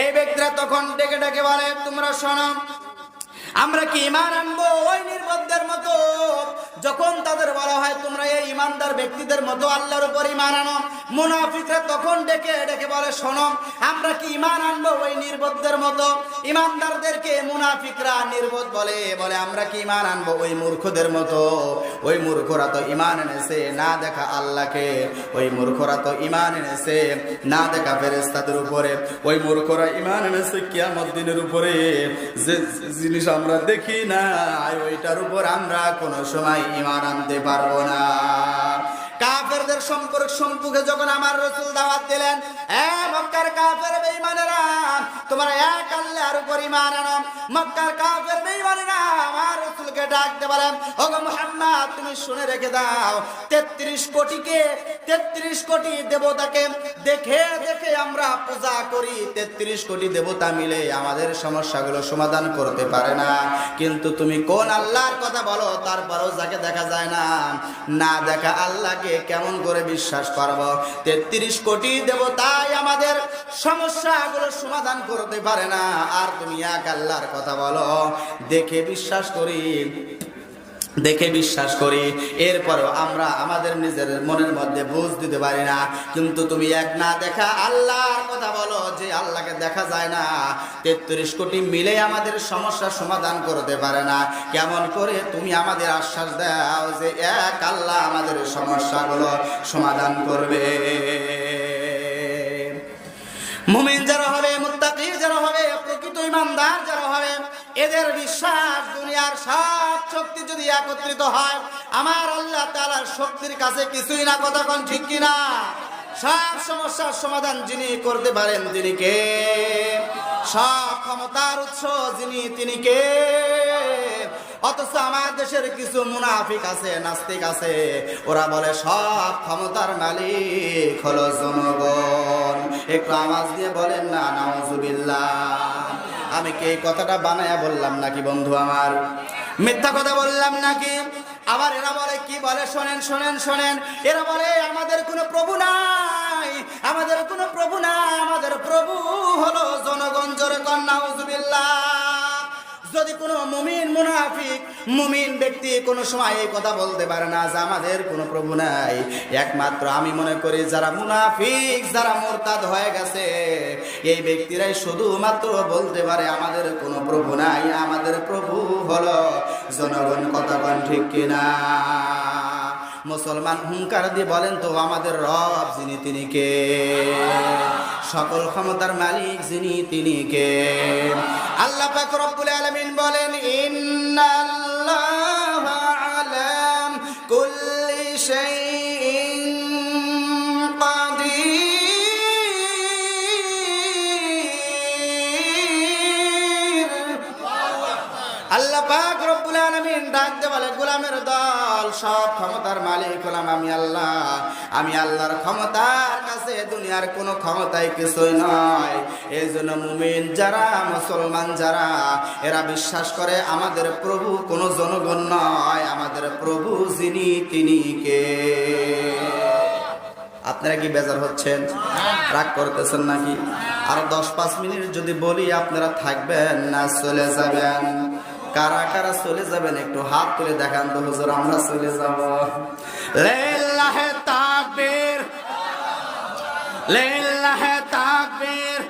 Speaker 1: এই ব্যক্তিরা তখন ডেকে ডেকে বলে তোমরা শোনো, আমরা কি ঈমান আনবো ওই নির্বোধদের মতো? যখন তাদের বলা হয় তোমরা এই ঈমানদার ব্যক্তিদের মতো আল্লাহর উপর ঈমান আনো, মুনাফিকরা তখন ডেকে ডেকে বলে শোনো, আমরা কি ঈমান আনবো ওই নির্বোধদের মতো? ঈমানদারদেরকে মুনাফিকরা নির্বোধ বলে, আমরা কি ঈমান আনবো ওই মূর্খদের মতো? ওই মূর্খরা তো ঈমান এনেছে না দেখা আল্লাহকে, ওই মূর্খরা তো ঈমান এনেছে না দেখা ফেরেশতাদের উপরে, ওই মূর্খরা ঈমান এনেছে কিয়ামত দিনের উপরে। যে জিনিস আমরা দেখি না ওইটার উপর আমরা কোনো সময় ঈমান আনতে পারবো না। কাফেরদের সম্পর্কে যখন আমার রাসূল দাওয়াত দিলেন, মক্কার কাফের বেঈমানেরা তোমরা এক আল্লাহর উপর ঈমান আনো, মক্কার কাফের বেঈমানেরা আমার রাসূলকে ডাকতে বলেন ওগো মুহাম্মদ তুমি শুনে রেখে দাও, 33 কোটি দেবতাকে দেখে দেখে আমরা পূজা করি, 33 কোটি দেবতা মিলে আমাদের সমস্যাগুলো সমাধান করতে পারে না, কিন্তু তুমি কোন আল্লাহর কথা বলো? তারপরেও যাকে দেখা যায় না, না দেখা আল্লাহকে কেমন করে বিশ্বাস করব? 33 কোটি দেবতাই আমাদের সমস্যাগুলো সমাধান করতে পারে না, আর তুমি এক আল্লাহর কথা বলো? দেখে বিশ্বাস করি এরপরও আমরা আমাদের নিজের মনের মধ্যে বুঝ দিতে পারি না, কিন্তু তুমি এক না দেখা আল্লাহর কথা বলো যে আল্লাহকে দেখা যায় না, 33 কোটি মিলে আমাদের সমস্যার সমাধান করতে পারে না, কেমন করে তুমি আমাদের আশ্বাস দাও যে এক আল্লাহ আমাদের সমস্যাগুলো সমাধান করবে? মুমিন যারা হবে, মুত্তাকি যারা হবে, প্রকৃত ঈমানদার যারা হবে, এদের বিশ্বাস দুনিয়ার সব শক্তি যদি একত্রিত হয় আমার আল্লাহ তাআলার শক্তির কাছে কিছুই না। কথা কোন ঠিক কিনা? সব সমস্যার সমাধান যিনি করতে পারেন তিনি কে? সব ক্ষমতার উৎস যিনি তিনি কে? অথচ আমার দেশের কিছু মুনাফিক আছে, নাস্তিক আছে, ওরা বলে সব ক্ষমতার মালিক হলো জনগণ। একটু আওয়াজ দিয়ে বলেন না নাউজুবিল্লাহ। আমি কি এই কথাটা বানায়া বললাম নাকি বন্ধু আমার? মিথ্যা কথা বললাম নাকি? আবার এরা বলে কি বলে শোনেন শোনেন শোনেন, এরা বলে আমাদের কোনো প্রভু নাই, আমাদের কোনো প্রভু নাই, আমাদের প্রভু হলো জনগণ। জোরে কর নাউজুবিল্লাহ। যদি কোনো মুমিন মুনাফিক মুমিন ব্যক্তি কোনো সময় এই কথা বলতে পারে না যে আমাদের কোনো প্রভু নাই, একমাত্র আমি মনে করি যারা মুনাফিক, যারা মুরতাদ হয়ে গেছে, এই ব্যক্তিরাই শুধুমাত্র বলতে পারে আমাদের কোনো প্রভু নাই, আমাদের প্রভু হলো জনগণ। কথা কোন ঠিক কিনা? মুসলমান হুঙ্কার দিয়ে বলেন তো আমাদের রব যিনি তিনি কে? সকল ক্ষমতার মালিক যিনি তিনি কে? আল্লাহ পাক রব্বুল আলামিন বলেন ইন্নাল্লাহা আলা কুল্লি শাইইন কাদির। আল্লাহ পাক রব্বুল আলামিন ডাকতে বলে গোলামের দল, সব ক্ষমতার মালিক হলাম আমি আল্লাহ। আমি আল্লাহর ক্ষমতার কাছে দুনিয়ার কোনো ক্ষমতাই কিছুই নয়। এই জন্য মুমিন যারা, মুসলমান যারা, এরা বিশ্বাস করে আমাদের প্রভু কোনো জনগণ নয়, আমাদের প্রভু যিনি তিনি কে? আপনারা কি বেজার হচ্ছেন? রাগ করতেছেন নাকি? আর 10-5 মিনিট যদি বলি আপনারা থাকবেন না চলে যাবেন? কারা কারা চলে যাবেন একটু হাত তুলে দেখান তো হুজুর আমরা চলে যাব। লিল্লাহি তাকবীর, লিল্লাহি তাকবীর।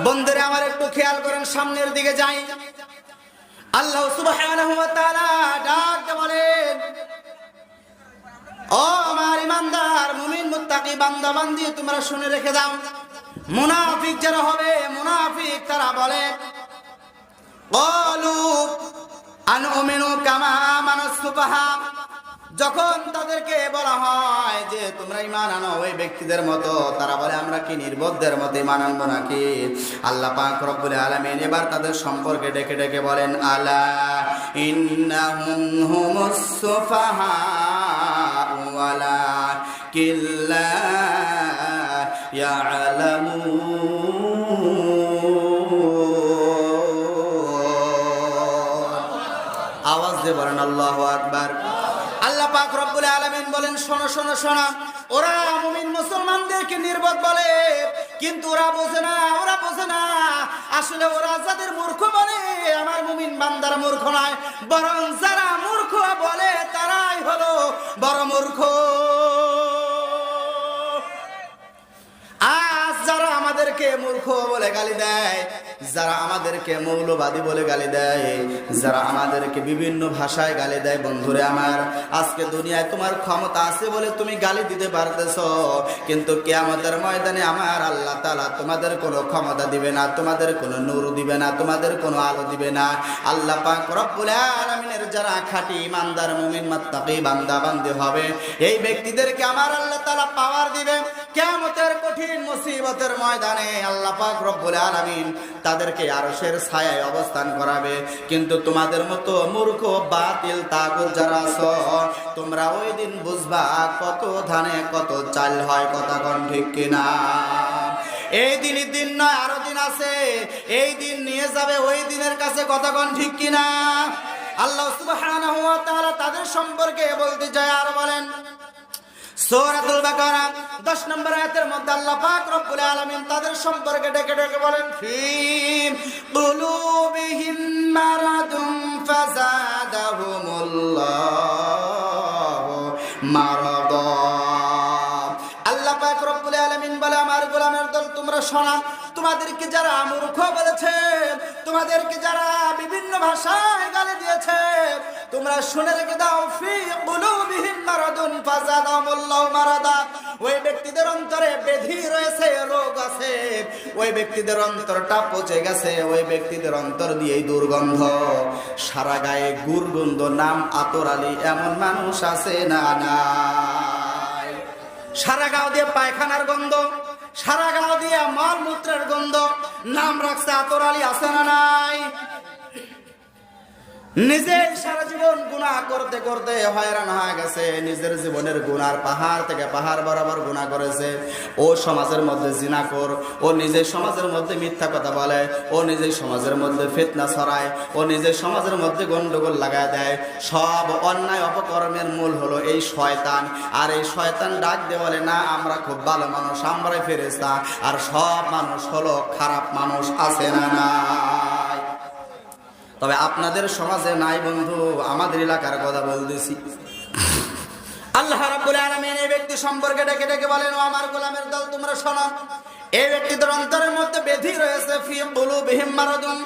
Speaker 1: বন্ধুরা আমার একটু খেয়াল করেন, সামনের দিকে যাই। আল্লাহ সুবহানাহু ওয়া তাআলা ডাক বলেন ও আমার ইমানদার মুমিন মুত্তাকি বান্দা বান্দি, তোমরা শুনে রেখে দাও। মুনাফিক যারা হবে, মুনাফিক তারা বলে ক্বালু আনুমিনু কামা আমানাস সুফাহা। যখন তাদেরকে বলা হয় যে তোমরা ঈমান আনো ওই ব্যক্তিদের মতো, তারা বলে আমরা কি নির্বোধদের মতো ঈমান আনবো নাকি? আল্লাহ পাক রব্বুল আলামিন এবার তাদের সম্পর্কে ডেকে ডেকে বলেন আলা ইন্নাহুম হুমুস সুফাহা ওয়ালা কিল্লা ইয়ালামুন। আওয়াজ দিয়ে বলেন আল্লাহু আকবার। আল্লাহ পাক রব্বুল আলামিন বলেন শোনো শোনো শোনো, ওরা মুমিন মুসলমানদেরকে নির্বোধ বলে, কিন্তু ওরা বোঝে না, ওরা বোঝে না আসলে ওরা যাদের মূর্খ বলে আমার মুমিন বান্দারা মূর্খ নয়, বরং যারা মূর্খ বলে তারাই হলো বড় মূর্খ। আজ যারা আমাদেরকে মূর্খ বলে গালি দেয়, যারা আমাদেরকে মৌলবাদী বলে গালি দেয়, যারা আমাদেরকে বিভিন্ন ভাষায় গালি দেয়, বন্ধুরে আমার, আজকে দুনিয়ায় তোমার ক্ষমতা আছে বলে তুমি গালি দিতে পারতেছো, কিন্তু কিয়ামতের ময়দানে আমার আল্লাহ তাআলা তোমাদের কোনো ক্ষমতা দিবে না, তোমাদের কোনো নূর দিবে না, তোমাদের কোনো আলো দিবে না। আল্লাহ পাক রব্বুল আলামিনের যারা খাঁটি ইমানদার মুমিন মুত্তাকি বান্দা বান্দি হবে, এই ব্যক্তিদেরকে আমার আল্লাহ তাআলা পাওয়ার দিবে। কিয়ামতের কঠিন মুসিবতের ময়দানে আল্লাহ পাক রব্বুল আলামিন তাদেরকে আরশের ছায়ায় অবস্থান করাবে। কিন্তু তোমাদের মতো মূর্খ বাতিল তাগুত যারা আছো, তোমরা ওই দিন বুঝবা কত ধানে কত চাল হয়। কথা কোন ঠিক কিনা? এই দিনই দিন নয়, আরো দিন আছে, এই দিন নিয়ে যাবে ওই দিনের কাছে। কথা কোন ঠিক কিনা? আল্লাহ সুবহানাহু ওয়া তাআলা তাদের সম্পর্কে বলতে যায় আর বলেন সূরাতুল বাকারা 10 নম্বর আয়াতের মধ্যে আল্লাহ পাক রব্বুল আলামিন তাদের সম্পর্কে ডেকে ডেকে বলেন ফি কুলুবিহিম মারাদুন ফাযাদাহুমুল্লাহু মারাদা। আল্লাহ পাক রব্বুল আলামিন বলে আমার গোলামের দল তোমরা শোনো, তোমাদেরকে যারা মূর্খ বলেছে, তোমাদেরকে যারা বিভিন্ন ভাষায় গালি দিয়েছে, তোমরা শুনে রেখে দাও ফি কুলুবিহিম মারাদুন ফাযাদাহুমুল্লাহু মারাদা। ওই ব্যক্তিদের অন্তরে ব্যাধি রয়েছে, রোগ আছে, ওই ব্যক্তিদের অন্তরটা পচে গেছে, ওই ব্যক্তিদের অন্তর দিয়ে দুর্গন্ধ, সারা গায়ে গুড়গন্ধ, নাম আতর আলী, এমন মানুষ আছে না নাই? সারা গাও দিয়ে পায়খানার গন্ধ, সারা গাও দিয়ে মলমূত্রের গন্ধ। নাম রাখছে আতর আলী, আছে না নাই? নিজে সারা জীবন গুনাহ করতে করতে হয়রান হয়ে গেছে, নিজের জীবনের গুনার পাহাড় থেকে পাহাড় বরাবর গুনাহ করেছে। ও সমাজের মধ্যে জিনাখোর, ও নিজের সমাজের মধ্যে মিথ্যা কথা বলে, ও নিজের সমাজের মধ্যে ফিতনা ছড়ায়, ও নিজের সমাজের মধ্যে গন্ডগোল লাগায় দেয়। সব অন্যায় অপকর্মের মূল হলো এই শয়তান। আর এই শয়তান ডাক দিয়ে বলে, না আমরা খুব ভালো মানুষ, আমরাই ফেরেশতা, আর সব মানুষ হলো খারাপ মানুষ, আছে না নাই? তবে আপনাদের সমাজে নাই বন্ধু, আমাদের এলাকার কথা বলতেছি। আল্লাহ রাব্বুল আলামিন এই ব্যক্তি সম্পর্কে ডেকে ডেকে বলেন, ও আমার গোলামের দল, তোমরা শোনো, এই ব্যক্তিদের অন্তরের মধ্যে ব্যাধি রয়েছে, ফি কুলুবিহিম মারাদুন,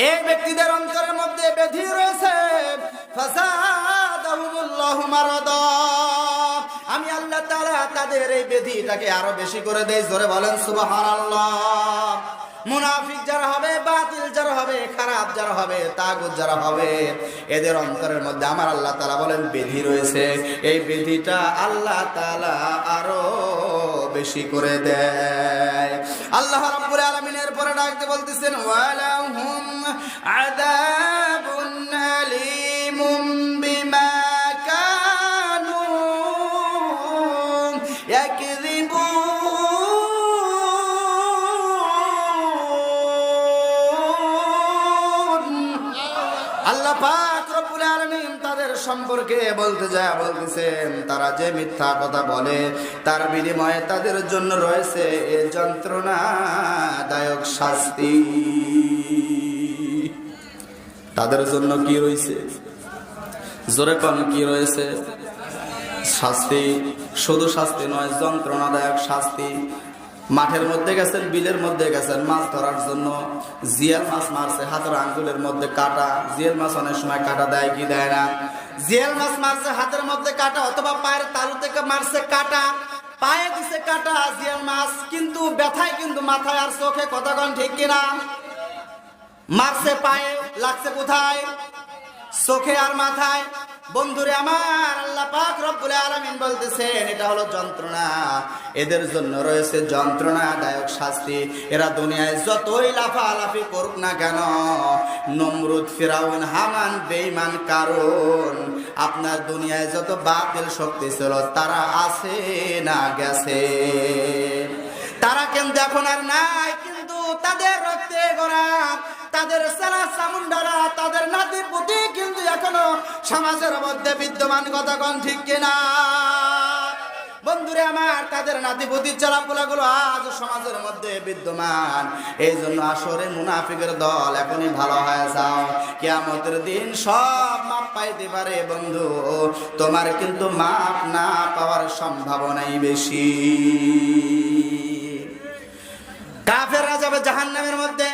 Speaker 1: এই ব্যক্তিদের অন্তরের মধ্যে ব্যাধি রয়েছে, ফাযাদাহুমুল্লাহু মারাদা, আমি আল্লাহ তাআলা তাদের এই ব্যাধিটাকে আরো বেশি করে দেই। জোরে বলেন সুবহানাল্লাহ। মুনাফিক যারা হবে, বাতিল যারা হবে, খারাপ যারা হবে, তাগুত যারা হবে, এদের অন্তরের মধ্যে আমার আল্লাহ তাআলা বলেন ব্যাধি রয়েছে। এই ব্যাধিটা আল্লাহ তাআলা আরো বেশি করে দেয়। আল্লাহ রাব্বুল আলামিনের পরে ডাকতে বলতেছেন, ওয়ালাহুম আযাবুন আলীমুম বিমা কানু ইয়াকযিবুন। আল্লাহ পাক রব্বুল আলামিন তাদের সম্পর্কে বলতে যায় বলতেছেন, তারা যে মিথ্যা কথা বলে তার বিনিময়ে তাদের জন্য রয়েছে এই যন্ত্রণাদায়ক শাস্তি। তাদের জন্য কি রয়েছে? জোরে কোন কি রয়েছে? শাস্তি। শুধু শাস্তি নয়, যন্ত্রণাদায়ক শাস্তি। মাঠের মধ্যে গেছেন, বিলের মধ্যে গেছেন মাছ ধরার জন্য, জিয়াল মাছ মারছে, হাতের আঙ্গুলের মধ্যে কাটা। জিয়াল মাছ অনেক সময় কাটা দেয় কি দেয় না? জিয়াল মাছ মারছে, হাতের মধ্যে কাটা, অথবা পায়ের তালু থেকে মারছে কাটা, পায়ে দিছে কাটা জিয়াল মাছ, কিন্তু ব্যথায় কিন্তু মাথায় আর চোখে, কথা কন ঠিক কিনা? মারছে পায়ে, লাগছে কোথায়? চোখে আর মাথায়। বন্ধুরে আমার, আল্লাহ পাক রব্বুল আলামিন বলতেছেন এটা হলো যন্ত্রণা, এদের জন্য রয়েছে যন্ত্রণাদায়ক শাস্তি। এরা দুনিয়ায় যতই লাফালাফি করুক না কেন, নমরুদ, ফিরাউন, হামান, বেঈমান, কারণ আপনার দুনিয়ায় যত বাতিল শক্তি ছিল তারা আছে না গেছে? তারা কিন্তু এখন আর নাই, কিন্তু তাদের রক্তে গড়া, তাদের সারা চামুন্ডারা, তাদের নাতি পুতি কিন্তু এখনো সমাজের মধ্যে বিদ্যমান, কথা কোন ঠিক কিনা? বন্ধুরে আমার, তাদের নাতিপুতির চালাপোলাগুলো আজ সমাজের মধ্যে বিদ্যমান। এই জন্য আসরে মুনাফিকের দল এখনই ভালো হয়ে যাও, কিয়ামতের দিন সব মাপ পাইতে পারে বন্ধু, তোমার কিন্তু মাপ না পাওয়ার সম্ভাবনাই বেশি। কাফেররা যাবে জাহান্নামের মধ্যে,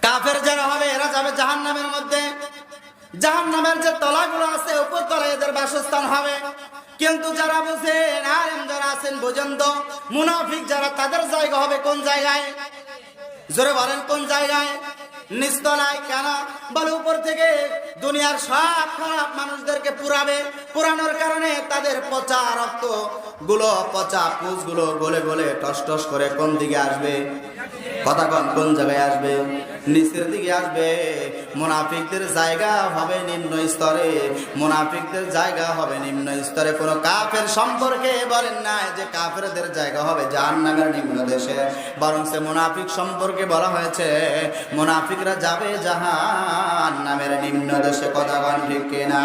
Speaker 1: কাফের যারা হবে এরা যাবে জাহান্নামের মধ্যে। জাহান্নামের যে তলাগুলো আছে, উপর তলায় এদের বাসস্থান হবে। কিন্তু যারা বুঝেন, আলেম যারা আছেন বোঝেন তো, মুনাফিক যারা, তাদের জায়গা হবে কোন জায়গায়? জোরে বলেন কোন জায়গায়? নিচতলায়। কেন? বলে উপর থেকে দুনিয়ার সব খারাপ মানুষদেরকে পুরাবে, পুরানোর কারণে তাদের পচা রক্ত গুলো, পচা পুষ গুলো গলে গলে টস টস করে কোন দিকে আসবে? কথা কোন জায়গায় আসবে? নিচের দিকে আসবে। মুনাফিকদের জায়গা হবে নিম্ন স্তরে, মুনাফিকদের জায়গা হবে নিম্ন স্তরে। কোন কাফের সম্পর্কে বলেন না যে কাফেরদের জায়গা হবে জাহান্নামের নিম্ন দেশে, বরং সে মুনাফিক সম্পর্কে বলা হয়েছে মুনাফিকরা যাবে জাহান্নামের নিম্ন দেশে, কথা কোন ঠিক কিনা?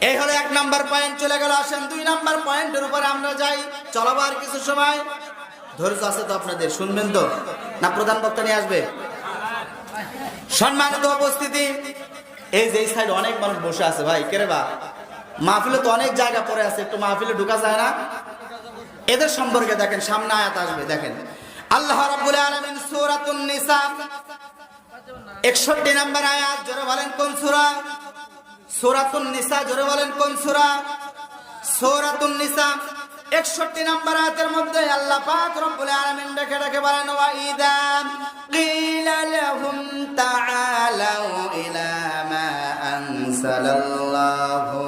Speaker 1: এই হলো 1 নাম্বার পয়েন্ট, চলে গেল। আসেন 2 নাম্বার পয়েন্টের উপরে আমরা যাই। চলাবো আর কিছু সময়, ধৈর্য আছে তো আপনাদের? শুনবেন তো না প্রধান বক্তা নিয়ে আসবে? সম্মানিত উপস্থিতি, এই যে সাইড অনেক মানুষ বসে আছে ভাই, কেরে বা মাহফিলে তো অনেক জায়গা পড়ে আছে, একটু মাহফিলে ঢুকা যায় না? এদের সম্পর্কে দেখেন, সামনে আয়াত আসবে, দেখেন। আল্লাহ রাব্বুল আলামিন সূরাতুন নিসা 61 নাম্বার আয়াত, জোরে বলেন কোন সূরা? সূরাতুন নিসা, জোরে বলেন কোন সূরা? সূরাতুন নিসা 61 নাম্বার আয়াতের মধ্যে আল্লাহ পাক রব্বুল আলামিন ডেকে ডেকে বলেন, ওয়া ইযা কিলা লাহুম তাআলাউ ইলা মা আনজালাল্লাহু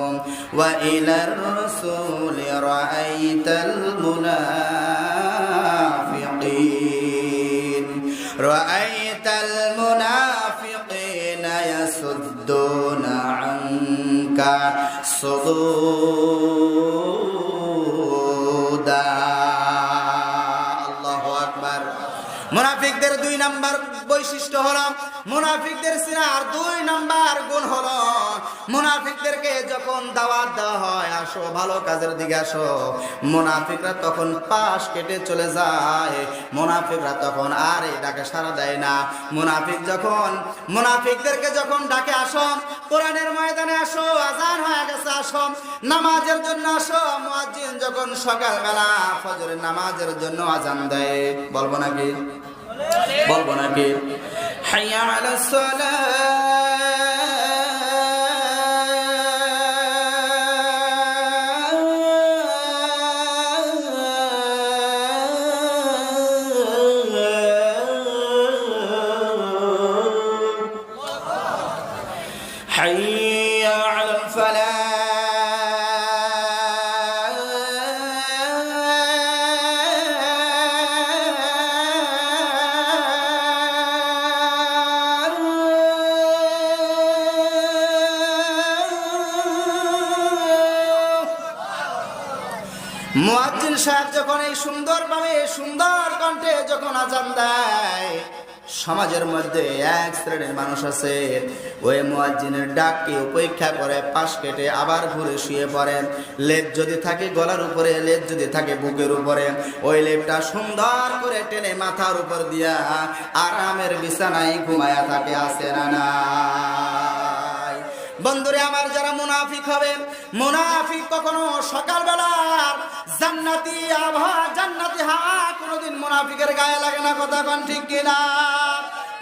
Speaker 1: وإلى الرسول رأيت المنافقين رأيت المنافقين يصدون عنك صدودا আল্লাহু আকবার। মুনাফিকদের 2 নাম্বার বৈশিষ্ট্য হলো, মুনাফিকদের সিনার 2 নাম্বার গুণ হলো, মুনাফিকদেরকে যখন দাওয়াত দেওয়া হয় আসো ভালো কাজের দিকে আসো, মুনাফিকরা তখন পাশ কেটে চলে যায়, মুনাফিকরা তখন আর এই ডাকে সাড়া দেয় না। মুনাফিকদেরকে যখন ডাকে আসো কোরআনের ময়দানে আসো, আজান হয়ে গেছে আসো, নামাজের জন্য আসো, মুয়াজ্জিন যখন সকালবেলা ফজরের নামাজের জন্য আজান দেয়, বলবো নাকি হাইয়া আলাস সালাহ, হাইয়া আলাল ফালাহ, মুয়াজ্জিন সাহেব যখন এই সুন্দরভাবে সুন্দর কণ্ঠে যখন আজান দেয়, সমাজের মধ্যে এক শ্রেণীর মানুষ আছে ওই মুয়াজ্জিনের ডাককে উপেক্ষা করে পাশ কেটে আবার ঘুরে শুয়ে পড়েন। লেপ যদি থাকে গলার উপরে, লেপ যদি থাকে বুকের উপরে, ওই লেপটা সুন্দর করে টেনে মাথার উপর দিয়া আরামের বিছানায় ঘুমায়া থাকে, আছে না নাই? বন্ধুরে আমার, যারা মুনাফিক হবে, মুনাফিক কখনো সকালবেলার জান্নাতি আবহাওয়া, জান্নাতি হাওয়া কোনোদিন মুনাফিকের গায়ে লাগে না, কথা কোন ঠিক কিনা?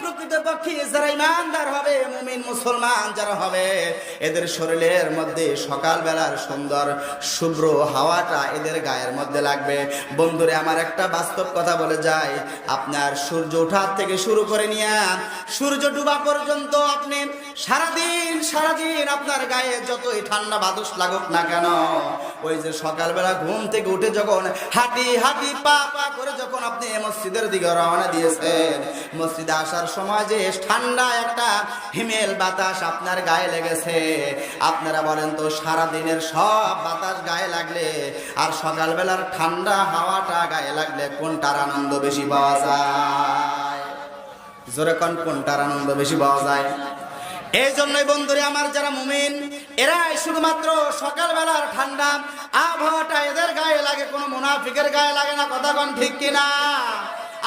Speaker 1: প্রকৃতপক্ষে যারা ইমানদার হবে, মুমিন মুসলমান যারা হবে, এদের শরীরের মধ্যে সকালবেলার সুন্দর শুভ্র হাওয়াটা এদের গায়ের মধ্যে লাগবে। বন্ধুরে আমার, একটা বাস্তব কথা বলে যায়, আপনার সূর্য ওঠার থেকে শুরু করে নিয়ে সূর্য ডুবা পর্যন্ত আপনি সারাদিন আপনার গায়ে যতই ঠান্ডা বাতাস লাগুক না কেন, ওই যে সকালবেলা ঘুম থেকে উঠে যখন হাঁটি পা করে যখন আপনি মসজিদের দিকে রওনা দিয়েছেন, মসজিদে আসার সময় যে ঠান্ডা একটা হিমেল বাতাস আপনার গায়ে লেগেছে, আপনারা বলেন তো সারাদিনের সব বাতাস গায়ে লাগলে আর সকালবেলার ঠান্ডা হাওয়াটা গায়ে লাগলে কোনটার আনন্দ বেশি পাওয়া যায়? জোরে কোনটার আনন্দ বেশি পাওয়া যায়? এই জন্যই বন্ধুরে আমার, যারা মুমিন এরাই শুধুমাত্র সকালবেলার ঠান্ডা আবহাওয়াটা এদের গায়ে লাগে, কোনো মুনাফিকের গায়ে লাগে না, কথা কোন ঠিক কিনা?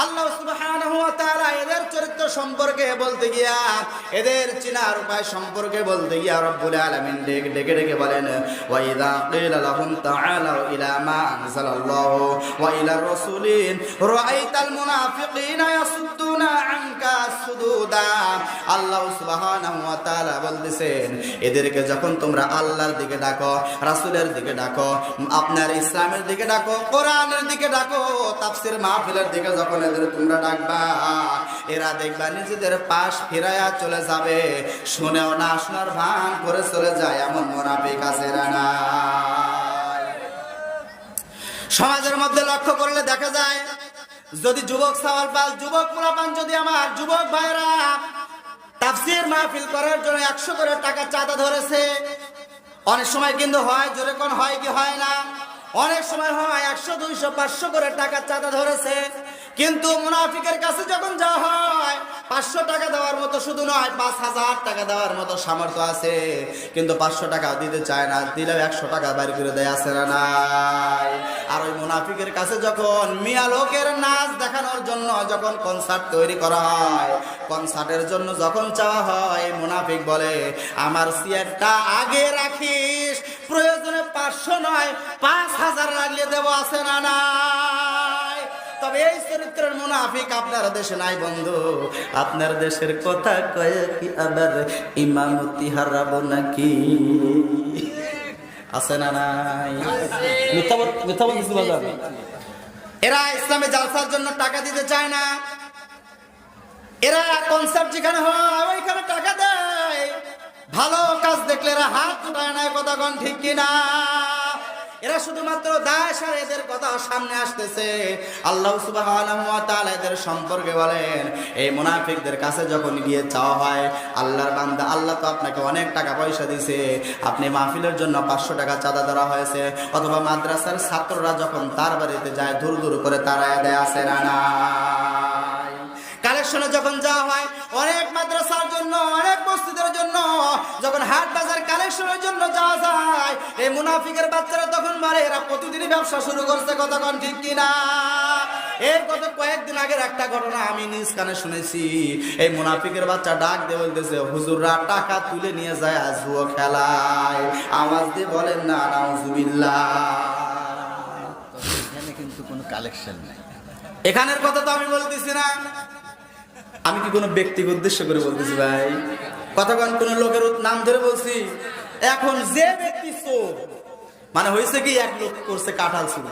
Speaker 1: আল্লাহ সুবহানাহু ওয়া তাআলা এদের চরিত্র সম্পর্কে বলতে গিয়া, এদের চিনার উপায় সম্পর্কে বলতে গিয়া রব্বুল আলামিন ডেকে বলেন, ওয়া ইযা কিলা লাহুম তাআলাউ ইলা মা আনজালাল্লাহু ওয়া ইলা রাসূলিন রাআইতাল মুনাফিকিনা ইয়াসুদ্দুনা আনকা সুদুদা। আল্লাহ সুবহানাহু ওয়া তাআলা বলতেছেন, এদেরকে যখন তোমরা আল্লাহর দিকে ডাকো, রাসূলের দিকে ডাকো, আপনার ইসলামের দিকে ডাকো, কোরআনের দিকে ডাকো, তাফসীর মাহফিলের দিকে যখন তোমরা ডাকবা, এরা দেখবা নিজেদের পাশ ফিরাইয়া চলে যাবে, শুনেও না শোনার ভান করে চলে যায়, এমন মুনাফিক আছে না? সমাজের মধ্যে লক্ষ্য করলে দেখা যায়, যদি যুবক সাওয়ালপাল, যুবক পোলাপান, যদি আমার যুবক ভাইরা তাফসীর মাহফিল করার জন্য 100 করে টাকা চাঁদা ধরেছে, অনেক সময় কিন্তু হয়, জোরে কোন হয় কি হয় না? অনেক সময় হয় 100, 200, 500 করে টাকা চাঁদা ধরেছে, কিন্তু মুনাফিকের কাছে যখন যাওয়া হয় 500 টাকা দেওয়ার মতো শুধু নয়, 5000 টাকা দেওয়ার মতো সামর্থ্য আছে, কিন্তু 500 টাকা দিতে চায় না, দিলেও 100 টাকা বাইর করে দেয়, আছে না নাই? আর ওই মুনাফিকের কাছে যখন মিয়া লোকের নাচ দেখানোর জন্য যখন কনসার্ট তৈরি করা হয়, কনসার্টের জন্য যখন চাওয়া হয়, মুনাফিক বলে, আমার সিয়ারটা আগে রাখিস, প্রয়োজনে 500 নয় 5000 লাগলে দেবো, আছে না নাই? তবে এই চরিত্রের মুনাফিক আপনার দেশে নাই বন্ধু। আপনার দেশের কথা কয়ে কি আবার ইমামতি হারাবো নাকি? আছে না নাই? এরা ইসলামে জালসার জন্য টাকা দিতে চায় না, এরা কনসার্ট যেখানে হয় ওইখানে টাকা দেয়, ভালো কাজ দেখলে এরা হাত উঠায় না, কথা কোন ঠিক কিনা? এরা শুধুমাত্র দাস, আর এদের কথা সামনে আসতেছে। আল্লাহ সুবহানাহু ওয়া তাআলা এদের সম্পর্কে বলেন, এই মুনাফিকদের কাছে যখন গিয়ে চাওয়া হয়, আল্লাহর বান্দা, আল্লাহ তো আপনাকে অনেক টাকা পয়সা দিয়েছে, আপনি মাহফিলের জন্য 500 টাকা চাঁদা ধরা হয়েছে, অথবা মাদ্রাসার ছাত্ররা যখন তার বাড়িতে যায় দূর দূর করে তাড়ায় দেয়, আছে না নাই? কালেকশনে যখন যাওয়া হয়, অনেক মাদ্রাসার জন্য, অনেক মসজিদের জন্য যখন হাট বাজার কালেকশনের জন্য যাওয়া যায়, এই মুনাফিকের বাচ্চারা তখন বলে এরা প্রতিদিনই ব্যবসা শুরু করছে, কথা কোন ঠিক কিনা? এর কত কয়েকদিন আগের একটা ঘটনা আমি নিজ কানে শুনেছি। এই মুনাফিকের বাচ্চা ডাক দিয়ে বলতেছে, হুজুররা টাকা তুলে নিয়ে যায় জুয়া খেলায়। আওয়াজ দিয়ে বলেন না নাউজুবিল্লাহ।
Speaker 2: এখানে কিন্তু কোনো কালেকশন নাই।
Speaker 1: এখানের কথা তো আমি বলতেছি না, আমি কি কোনো ব্যক্তিকে উদ্দেশ্য করে বলতেছি ভাই? কতক্ষণ কোন লোকের নাম ধরে বলছি? এখন যে ব্যক্তি চোর, মানে হয়েছে কি, এক লোক করছে কাঁঠাল চুরি,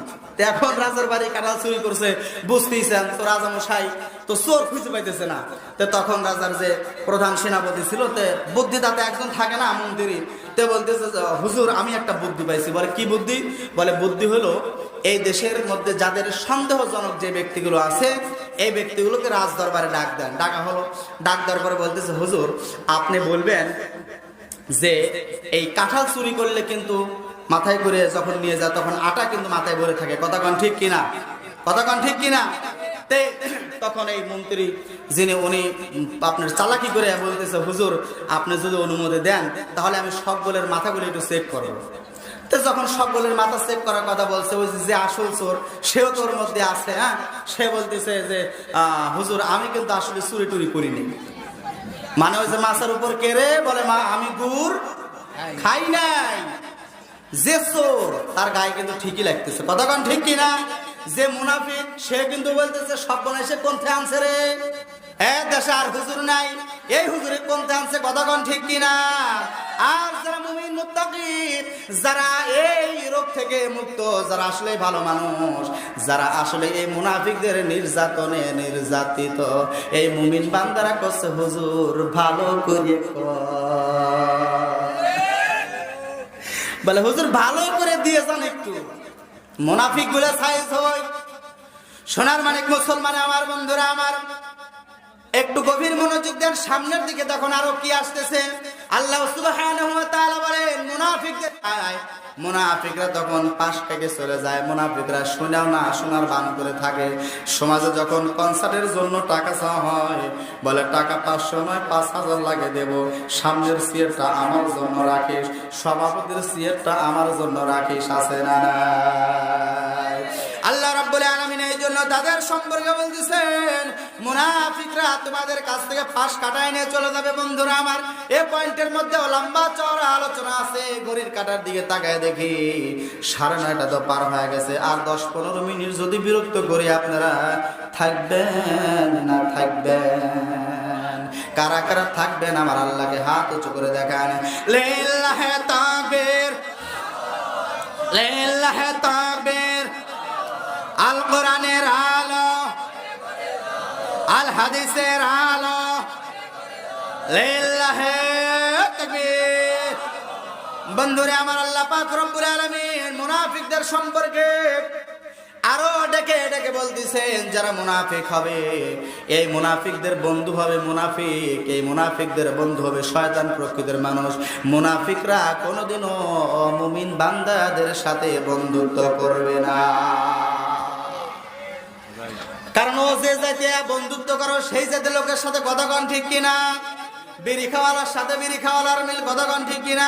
Speaker 1: এখন রাজার বাড়ি কাঁঠাল চুরি করছে, বুঝতেইছেন তো রাজামশাই তো চোর খুঁজে পাইতেছে না। তো তখন রাজার যে প্রধান সেনাপতি ছিল, তে বুদ্ধি তাতে একজন থাকে না মন্ত্রী, তে বলতেছে হুজুর আমি একটা বুদ্ধি পাইছি। বলে কি বুদ্ধি? বলে বুদ্ধি হলো, এই দেশের মধ্যে যাদের সন্দেহজনক যে ব্যক্তিগুলো আছে, এই ব্যক্তিগুলোকে রাজ দরবারে ডাক দেন। ডাকা হলো, ডাক দেওয়ার পরে বলতেছে, হুজুর আপনি বলবেন যে এই কাঁঠাল চুরি করলে কিন্তু মাথায় করে যখন নিয়ে যায় তখন আটা কিন্তু মাথায় ভরে থাকে, কথা কোন ঠিক কিনা? কথা কোন ঠিক কিনা? তখন এই মন্ত্রী যিনি, উনি আপনার চালাকি করে বলতেছে, হুজুর আপনি যদি অনুমতি দেন তাহলে আমি সবগুলোর মাথাগুলো একটু চেক করবো। তো যখন সবগুলোর মাথা চেক করার কথা বলছে, ওই যে আসল চোর সেও তোর মধ্যে আছে, হ্যাঁ, সে বলতেছে যে হুজুর আমি কিন্তু আসলে চুরি টুরি করিনি। মানে ওই যে মাছের উপর কেড়ে বলে, মা আমি গুড় খাই নাই। যে চোর তার গায়ে কিন্তু ঠিকই লাগতেছে, কথা কোন ঠিক কিনা? যে মুনাফিক সে কিন্তু বলতেছে সব বনাইছে কোনথে আনছে রে, দেশে আর হুজুর নাই, এই হুজুরে কোনথে আনছে, কথা কোন ঠিক কিনা? আর যারা মুমিন মুত্তাকি, যারা এই রোগ থেকে মুক্ত, যারা আসলে ভালো মানুষ, যারা আসলে এই মুনাফিকদের নির্যাতনে নির্যাতিত, এই মুমিন বান্দারা করছে, হুজুর ভালো করে বলে, হুজুর ভালো করে দিয়ে যান একটু। মুনাফিক গুলো সাইজ হয়। সোনার মানিক মুসলমান আমার বন্ধুরা আমার, একটু গভীর মনোযোগ দেন, সামনের দিকে তখন আরো কি আসতেছে। আল্লাহ সুবহানাহু ওয়া তাআলা বলেন, মুনাফিকরা তখন পাশ থেকে চলে যায়। মুনাফিকরা শুনেও না, শোনার বান করে থাকে। সমাজে যখন কনসার্টের জন্য টাকা চাওয়া হয়, বলে টাকা 500 নয় 5000 লাগে দেব, সামনের সিয়ারটা আমার জন্য রাখিস, সভাপতির সিয়ারটা আমার জন্য রাখিস, আছে না নাই? আল্লাহ রাব্বুল আলামিন এই জন্য তাদের সম্পর্কে বলতেছেন, মুনাফিকরা তোমাদের কাছ থেকে পাশ কাটায় নিয়ে চলে যাবে। বন্ধুরা আমার, এই পয়েন্টের মধ্যে লম্বা চওড়া আলোচনা আছে। ঘড়ির কাঁটার দিকে তাকায় দেখি 9:30টা তো পার হয়ে গেছে। আর 10-15 মিনিট যদি বিরক্ত করি, আপনারা থাকবেন না থাকবেন? কারা কারা থাকবেন আমার আল্লাহকে হাত উঁচু করে দেখান। লিল্লাহি তাকবীর, লিল্লাহি তাকবীর। আল কোরআনের আলো, আল হাদিসের আলো, লিল্লাহি তাকবীর। বন্ধুরে আমার, আল্লাহ পাক রব্বুল আলামিন মুনাফিকদের সম্পর্কে আরো ডেকে ডেকে বলতেছেন, যারা মুনাফিক হবে, এই মুনাফিকদের বন্ধু হবে মুনাফিক, এই মুনাফিকদের বন্ধু হবে শয়তান প্রকৃতির মানুষ। মুনাফিকরা কোনোদিনও মুমিন বান্দাদের সাথে বন্ধুত্ব করবে না, কারণ ও যে জাতীয় বন্ধুত্ব করো সেই জাতীয় লোকের সাথে, কথা কোন ঠিক কিনা? বিড়ি খাওয়ালার সাথে বিড়ি খাওয়ালার মিল, কথা কোন ঠিক কিনা?